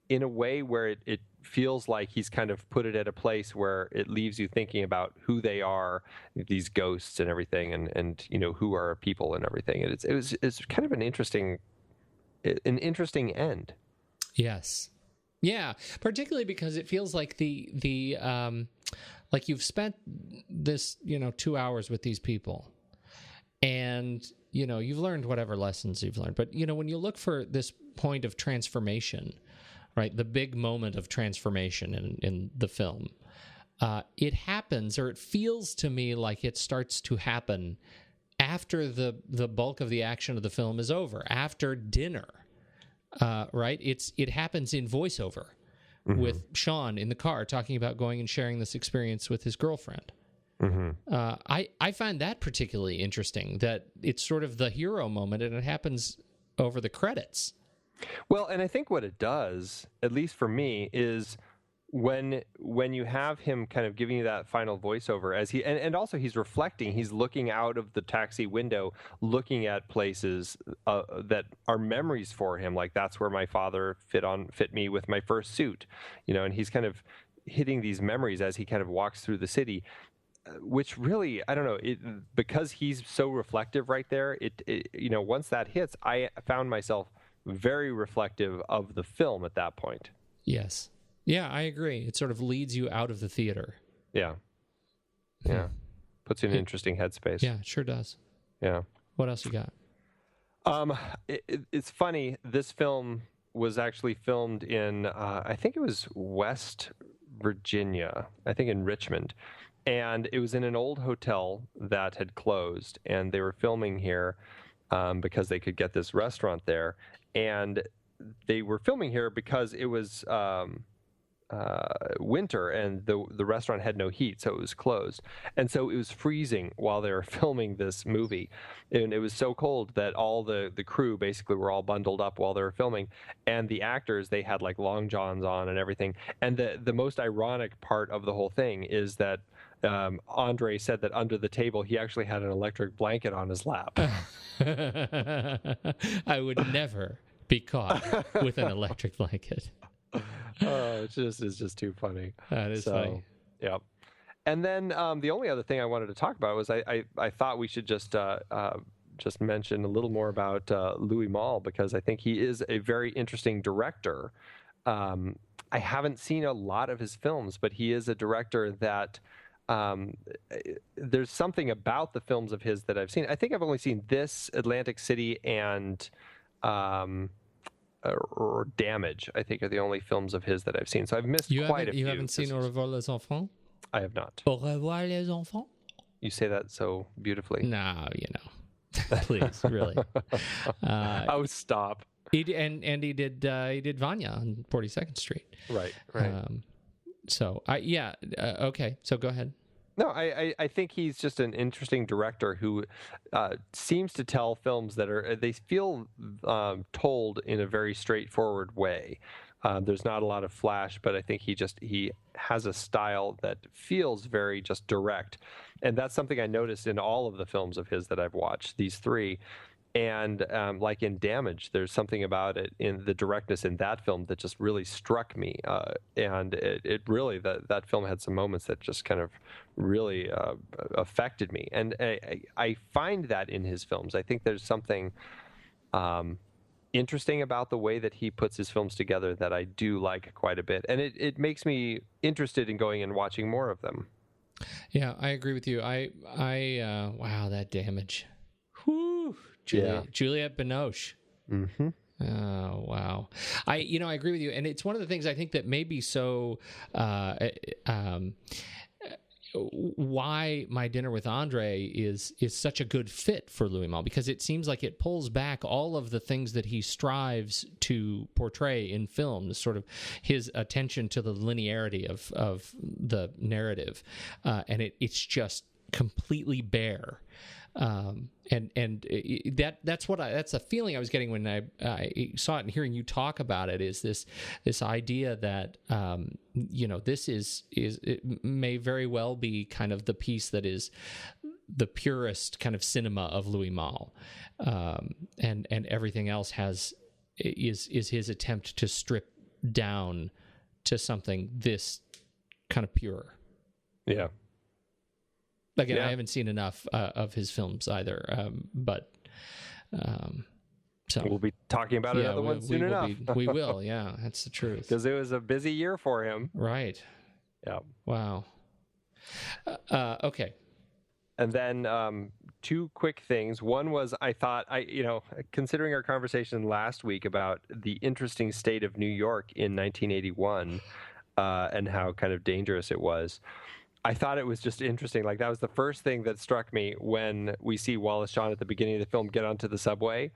in a way where it feels like he's kind of put it at a place where it leaves you thinking about who they are, these ghosts and everything, and who are people and everything. And it's kind of an interesting end. Yes. Yeah, particularly because it feels like the like you've spent this 2 hours with these people, and you've learned whatever lessons you've learned. But when you look for this point of transformation, right, the big moment of transformation in the film, it happens, or it feels to me like it starts to happen after the bulk of the action of the film is over, after dinner. Right? It happens in voiceover with Shawn in the car talking about going and sharing this experience with his girlfriend. I find that particularly interesting, that it's sort of the hero moment and it happens over the credits. Well, and I think what it does, at least for me, is when you have him kind of giving you that final voiceover as he and also he's reflecting, he's looking out of the taxi window, looking at places that are memories for him, like that's where my father fit me with my first suit, and he's kind of hitting these memories as he kind of walks through the city, which really, I don't know, because he's so reflective right there, once that hits, I found myself very reflective of the film at that point. Yes. Yeah, I agree. It sort of leads you out of the theater. Yeah. Yeah. Puts you in an interesting headspace. Yeah, it sure does. Yeah. What else you got? It's funny. This film was actually filmed in, I think it was West Virginia, I think in Richmond. And it was in an old hotel that had closed, and they were filming here because they could get this restaurant there. And they were filming here because it was winter and the restaurant had no heat, so it was closed. And so it was freezing while they were filming this movie. And it was so cold that all the crew basically were all bundled up while they were filming. And the actors, they had like long johns on and everything. And the most ironic part of the whole thing is that Andre said that under the table he actually had an electric blanket on his lap. I would never be caught with an electric blanket. Oh, it's just too funny. That is funny. Yeah. And then the only other thing I wanted to talk about was I thought we should just mention a little more about Louis Malle, because I think he is a very interesting director. I haven't seen a lot of his films, but he is a director that there's something about the films of his that I've seen. I think I've only seen this, Atlantic City, and or Damage, I think, are the only films of his that I've seen. So I've missed quite a few. You haven't seen Au revoir les enfants? I have not. Au revoir les enfants? You say that so beautifully. No, please, really. Oh, stop. He did Vanya on 42nd Street. Right. Okay. So go ahead. No, I think he's just an interesting director who seems to tell films that they feel told in a very straightforward way. There's not a lot of flash, but I think he has a style that feels very just direct. And that's something I noticed in all of the films of his that I've watched, these three. And like in Damage, there's something about it in the directness in that film that just really struck me. And it really, that film had some moments that just kind of really affected me. And I find that in his films. I think there's something interesting about the way that he puts his films together that I do like quite a bit. And it makes me interested in going and watching more of them. Yeah, I agree with you. Wow, that Damage. Whew. Juliette Binoche. Mm-hmm. Oh, wow. I agree with you. And it's one of the things I think that may be so, why My Dinner with Andre is such a good fit for Louis Malle, because it seems like it pulls back all of the things that he strives to portray in film, sort of his attention to the linearity of the narrative. And it's just completely bare. That's a feeling I was getting when I saw it, and hearing you talk about it is this idea that this is it may very well be kind of the piece that is the purest kind of cinema of Louis Malle, and everything else is his attempt to strip down to something this kind of pure. Yeah. Again, I haven't seen enough of his films either, so we'll be talking about another one soon enough. We will, yeah, that's the truth. Because it was a busy year for him. Right. Yeah. Wow. Okay. And then two quick things. One was I thought, considering our conversation last week about the interesting state of New York in 1981 and how kind of dangerous it was, I thought it was just interesting. Like, that was the first thing that struck me when we see Wallace Shawn at the beginning of the film get onto the subway,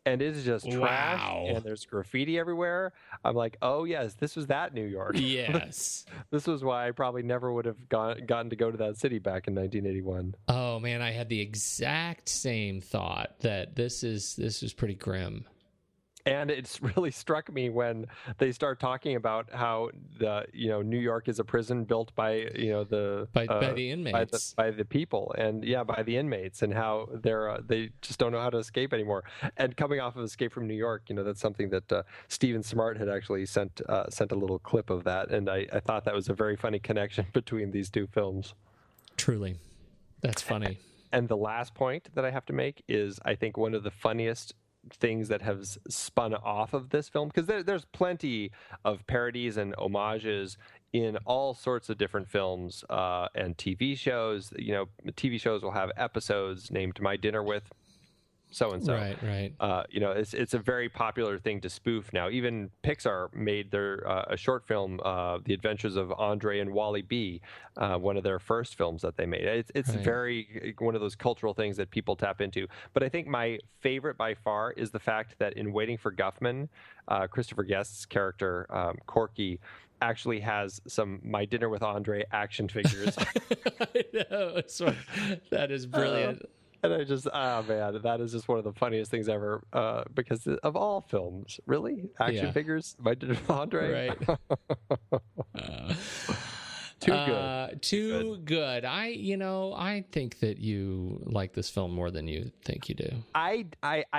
and it is just trash, and there's graffiti everywhere. I'm like, oh yes, this was that New York. Yes. This was why I probably never would have gotten to go to that city back in 1981. Oh man, I had the exact same thought that this is pretty grim. And it's really struck me when they start talking about how New York is a prison built by by the inmates, by the people, and by the inmates, and how they just don't know how to escape anymore. And coming off of Escape from New York, that's something that Stephen Smart had actually sent a little clip of that, and I thought that was a very funny connection between these two films. Truly, that's funny. And the last point that I have to make is, I think, one of the funniest things that have spun off of this film, because there's plenty of parodies and homages in all sorts of different films and TV shows. TV shows will have episodes named My Dinner with so-and-so. Right. It's a very popular thing to spoof now. Even Pixar made their a short film, The Adventures of Andre and Wally B, one of their first films that they made. It's very one of those cultural things that people tap into. But I think my favorite by far is the fact that in Waiting for Guffman, Christopher Guest's character, Corky, actually has some My Dinner with Andre action figures. I know. That is brilliant. And I just, man, that is just one of the funniest things ever, because of all films, really? Action figures? My Dinner with Andre? Right. Too good. I think that you like this film more than you think you do. I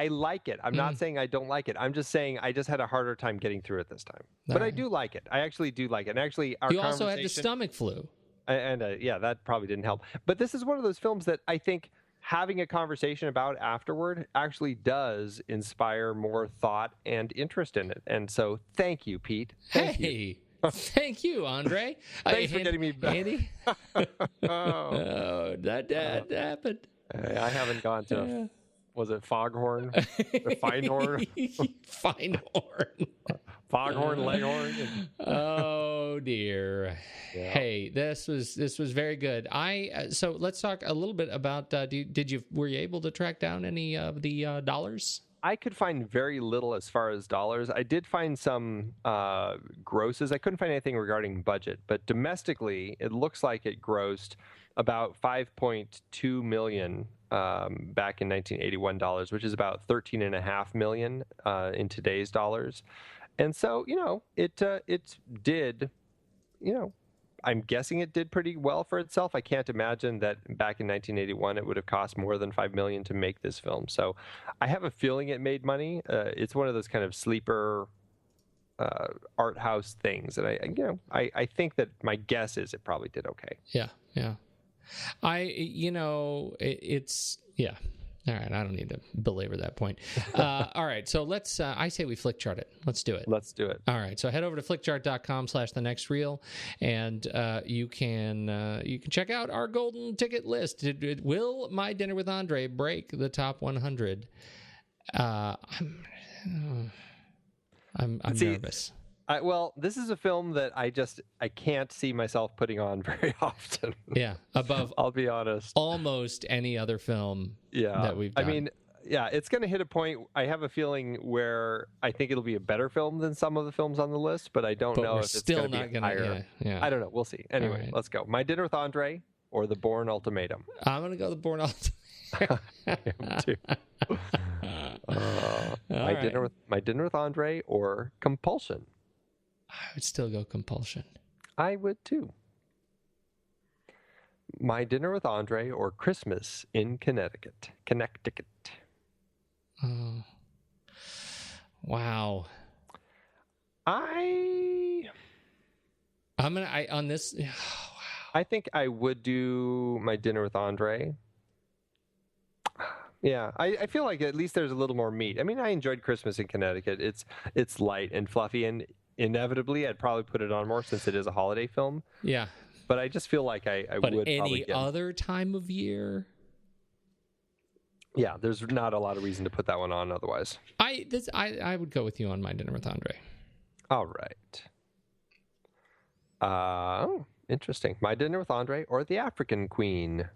like it. I'm not saying I don't like it. I'm just saying I just had a harder time getting through it this time. But I do like it. I actually do like it. And actually, you also had the stomach flu. And yeah, that probably didn't help. But this is one of those films that I think having a conversation about afterward actually does inspire more thought and interest in it. And so thank you, Pete. Thank you. Thank you, Andre. Thanks for getting me back. Andy? That happened. I haven't gone to, was it Foghorn? The Finehorn? Finehorn. Foghorn, Leghorn. Oh dear. Yeah. Hey, this was very good. So let's talk a little bit about. Were you able to track down any of the dollars? I could find very little as far as dollars. I did find some grosses. I couldn't find anything regarding budget, but domestically, it looks like it grossed about $5.2 million back in 1981 dollars, which is about $13.5 million in today's dollars. And so, it did, I'm guessing it did pretty well for itself. I can't imagine that back in 1981 it would have cost more than $5 million to make this film. So I have a feeling it made money. It's one of those kind of sleeper art house things, and I think that my guess is it probably did okay. Yeah. It's yeah. All right, I don't need to belabor that point. All right, so let's, I say we flick chart it. Let's do it. Let's do it. All right, so head over to flickchart.com/thenextreel, and you can check out our golden ticket list. Will My Dinner with Andre break the top 100? I'm nervous. Well, this is a film that I can't see myself putting on very often. Yeah, above, I'll be honest, almost any other film that we've done. I mean, yeah, it's going to hit a point, I have a feeling, where I think it'll be a better film than some of the films on the list, but I don't know if it's still going to be higher. Yeah. I don't know. We'll see. Anyway, Let's go. My Dinner with Andre or The Bourne Ultimatum? I'm going to go The Bourne Ultimatum. I am too. My Dinner with Andre or Compulsion? I would still go Compulsion. I would too. My Dinner with Andre or Christmas in Connecticut. Oh. Wow. I think I would do My Dinner with Andre. Yeah, I feel like at least there's a little more meat. I mean, I enjoyed Christmas in Connecticut. It's light and fluffy, and inevitably I'd probably put it on more since it is a holiday film. Yeah. But I just feel like I but would any probably get... other time of year? Yeah, there's not a lot of reason to put that one on otherwise. I would go with you on My Dinner with Andre. All right. Interesting. My Dinner with Andre or The African Queen?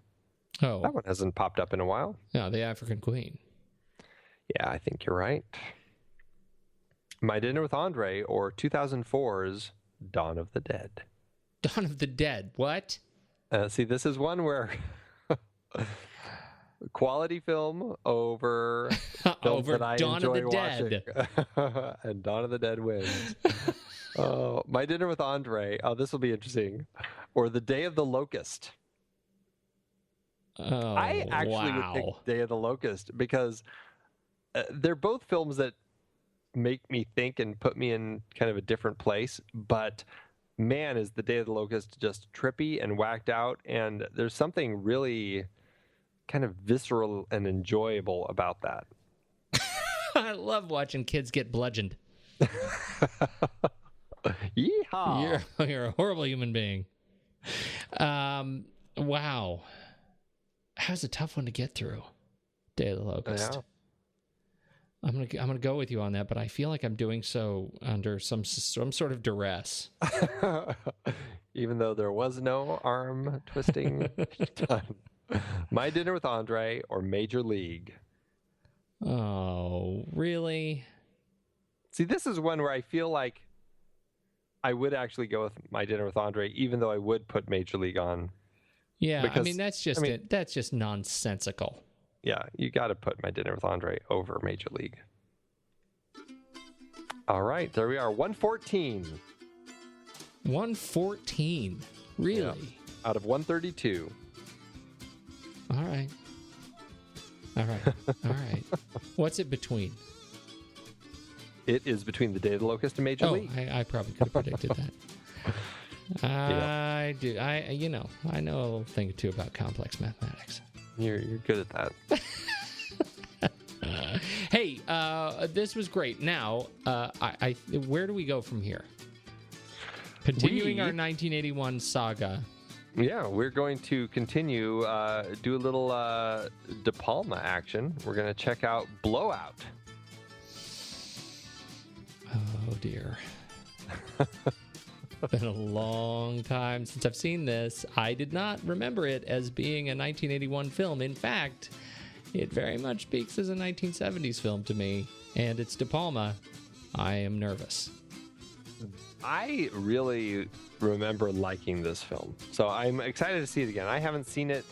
Oh. That one hasn't popped up in a while. No, The African Queen. Yeah, I think you're right. My Dinner with Andre or 2004's Dawn of the Dead? Dawn of the Dead. What? See, this is one where quality film over over that I Dawn enjoy of the Dead. And Dawn of the Dead wins. My Dinner with Andre. Oh, this will be interesting. Or The Day of the Locust. Oh, I actually would pick Day of the Locust because they're both films that make me think and put me in kind of a different place. But man, is The Day of the Locust just trippy and whacked out. And there's something really kind of visceral and enjoyable about that. I love watching kids get bludgeoned. Yeehaw! You're a horrible human being. Wow. That was a tough one to get through. Day of the Locust. Yeah. I'm gonna go with you on that, but I feel like I'm doing so under some sort of duress. Even though there was no arm twisting done. My Dinner with Andre or Major League? Oh, really? See, this is one where I feel like I would actually go with My Dinner with Andre, even though I would put Major League on. Yeah, because, I mean that's just nonsensical. Yeah, you got to put My Dinner with Andre over Major League. All right, there we are, 114. 114. Really? Yeah. Out of 132. All right. What's it between? It is between The Day of the Locust and Major League. I probably could have predicted that. I do. I know a little thing or two about complex mathematics. You're good at that. Hey, this was great. Now, where do we go from here? Continuing our 1981 saga. Yeah, we're going to continue, do a little De Palma action. We're going to check out Blowout. Oh, dear. It's been a long time since I've seen this. I did not remember it as being a 1981 film. In fact, it very much speaks as a 1970s film to me, and it's De Palma. I am nervous. I really remember liking this film, so I'm excited to see it again. I haven't seen it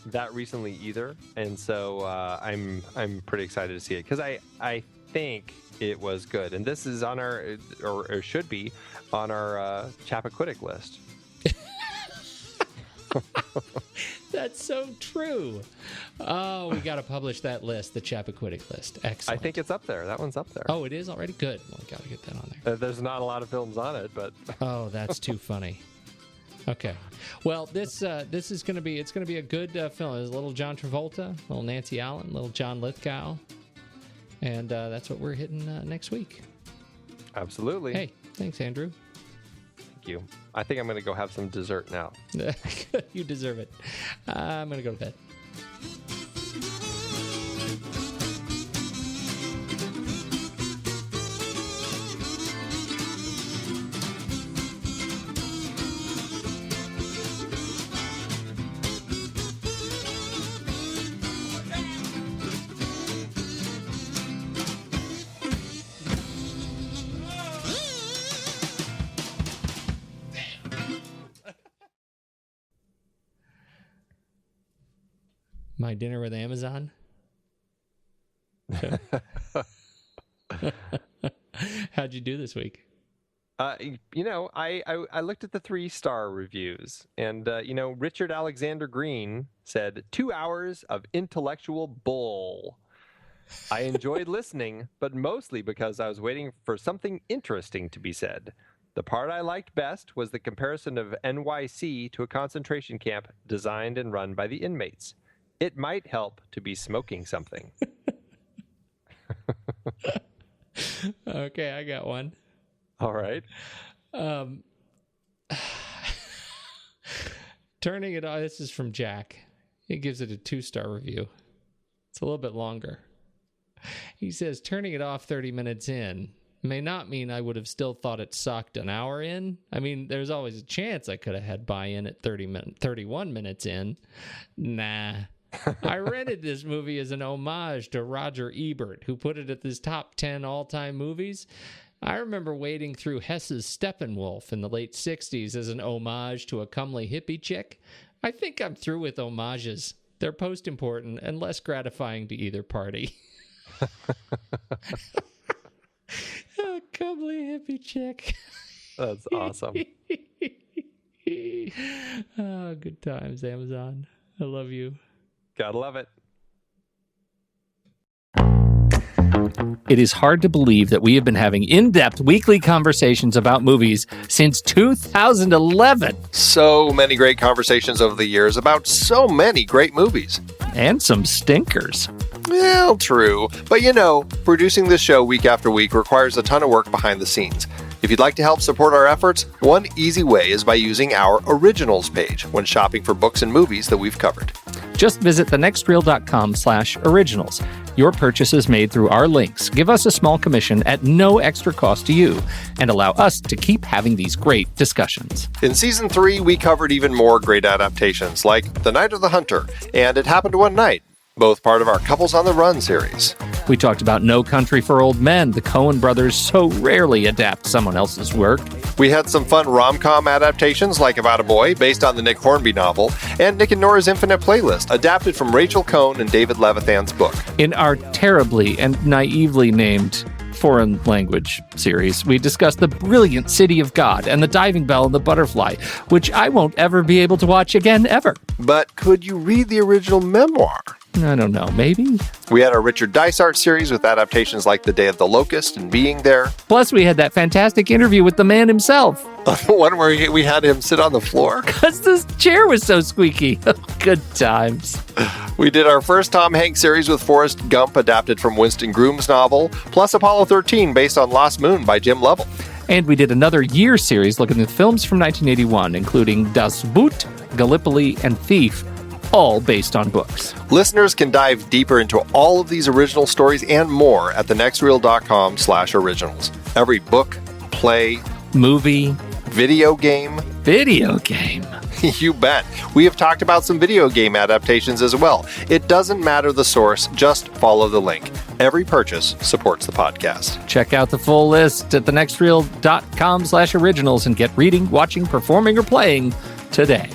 that recently either, and so I'm pretty excited to see it because I think it was good, and this is on our or should be on our Chappaquiddick list. That's so true. Oh, we got to publish that list, the Chappaquiddick list. Excellent. I think it's up there. That one's up there. Oh, it is already? Good. Well, we got to get that on there. There's not a lot of films on it, but oh, that's too funny. Okay. Well, this is going to be a good film. There's a little John Travolta, a little Nancy Allen, a little John Lithgow. And that's what we're hitting next week. Absolutely. Hey, thanks, Andrew. Thank you. I think I'm going to go have some dessert now. You deserve it. I'm going to go to bed. My dinner with Amazon. How'd you do this week? I looked at the 3-star reviews, and Richard Alexander Green said 2 hours of intellectual bull. I enjoyed listening, but mostly because I was waiting for something interesting to be said. The part I liked best was the comparison of NYC to a concentration camp designed and run by the inmates. It might help to be smoking something. Okay, I got one. All right. Turning it on. This is from Jack. He gives it a 2-star review. It's a little bit longer. He says, turning it off 30 minutes in may not mean I would have still thought it sucked an hour in. I mean, there's always a chance I could have had buy-in at 31 minutes in. Nah. I rented this movie as an homage to Roger Ebert, who put it at his top 10 all-time movies. I remember wading through Hess's Steppenwolf in the late 60s as an homage to a comely hippie chick. I think I'm through with homages. They're post-important and less gratifying to either party. A comely hippie chick. That's awesome. Oh, good times, Amazon. I love you. Gotta love it. It is hard to believe that we have been having in-depth weekly conversations about movies since 2011. So many great conversations over the years about so many great movies. And some stinkers. Well, true. But producing this show week after week requires a ton of work behind the scenes. If you'd like to help support our efforts, one easy way is by using our Originals page when shopping for books and movies that we've covered. Just visit thenextreel.com/originals. Your purchases made through our links give us a small commission at no extra cost to you and allow us to keep having these great discussions. In Season 3, we covered even more great adaptations like The Night of the Hunter and It Happened One Night, both part of our Couples on the Run series. We talked about No Country for Old Men. The Coen brothers so rarely adapt someone else's work. We had some fun rom-com adaptations like About a Boy, based on the Nick Hornby novel, and Nick and Nora's Infinite Playlist, adapted from Rachel Cohn and David Levithan's book. In our terribly and naively named foreign language series, we discussed The Brilliant City of God and The Diving Bell and the Butterfly, which I won't ever be able to watch again, ever. But could you read the original memoir? I don't know, maybe? We had our Richard Dysart series with adaptations like The Day of the Locust and Being There. Plus, we had that fantastic interview with the man himself. The one where we had him sit on the floor. Because this chair was so squeaky. Good times. We did our first Tom Hanks series with Forrest Gump, adapted from Winston Groom's novel, plus Apollo 13, based on Lost Moon by Jim Lovell. And we did another year series looking at films from 1981, including Das Boot, Gallipoli, and Thief, all based on books. Listeners can dive deeper into all of these original stories and more at thenextreel.com/originals. Every book, play, movie, video game. You bet. We have talked about some video game adaptations as well. It doesn't matter the source, just follow the link. Every purchase supports the podcast. Check out the full list at thenextreel.com/originals and get reading, watching, performing, or playing today.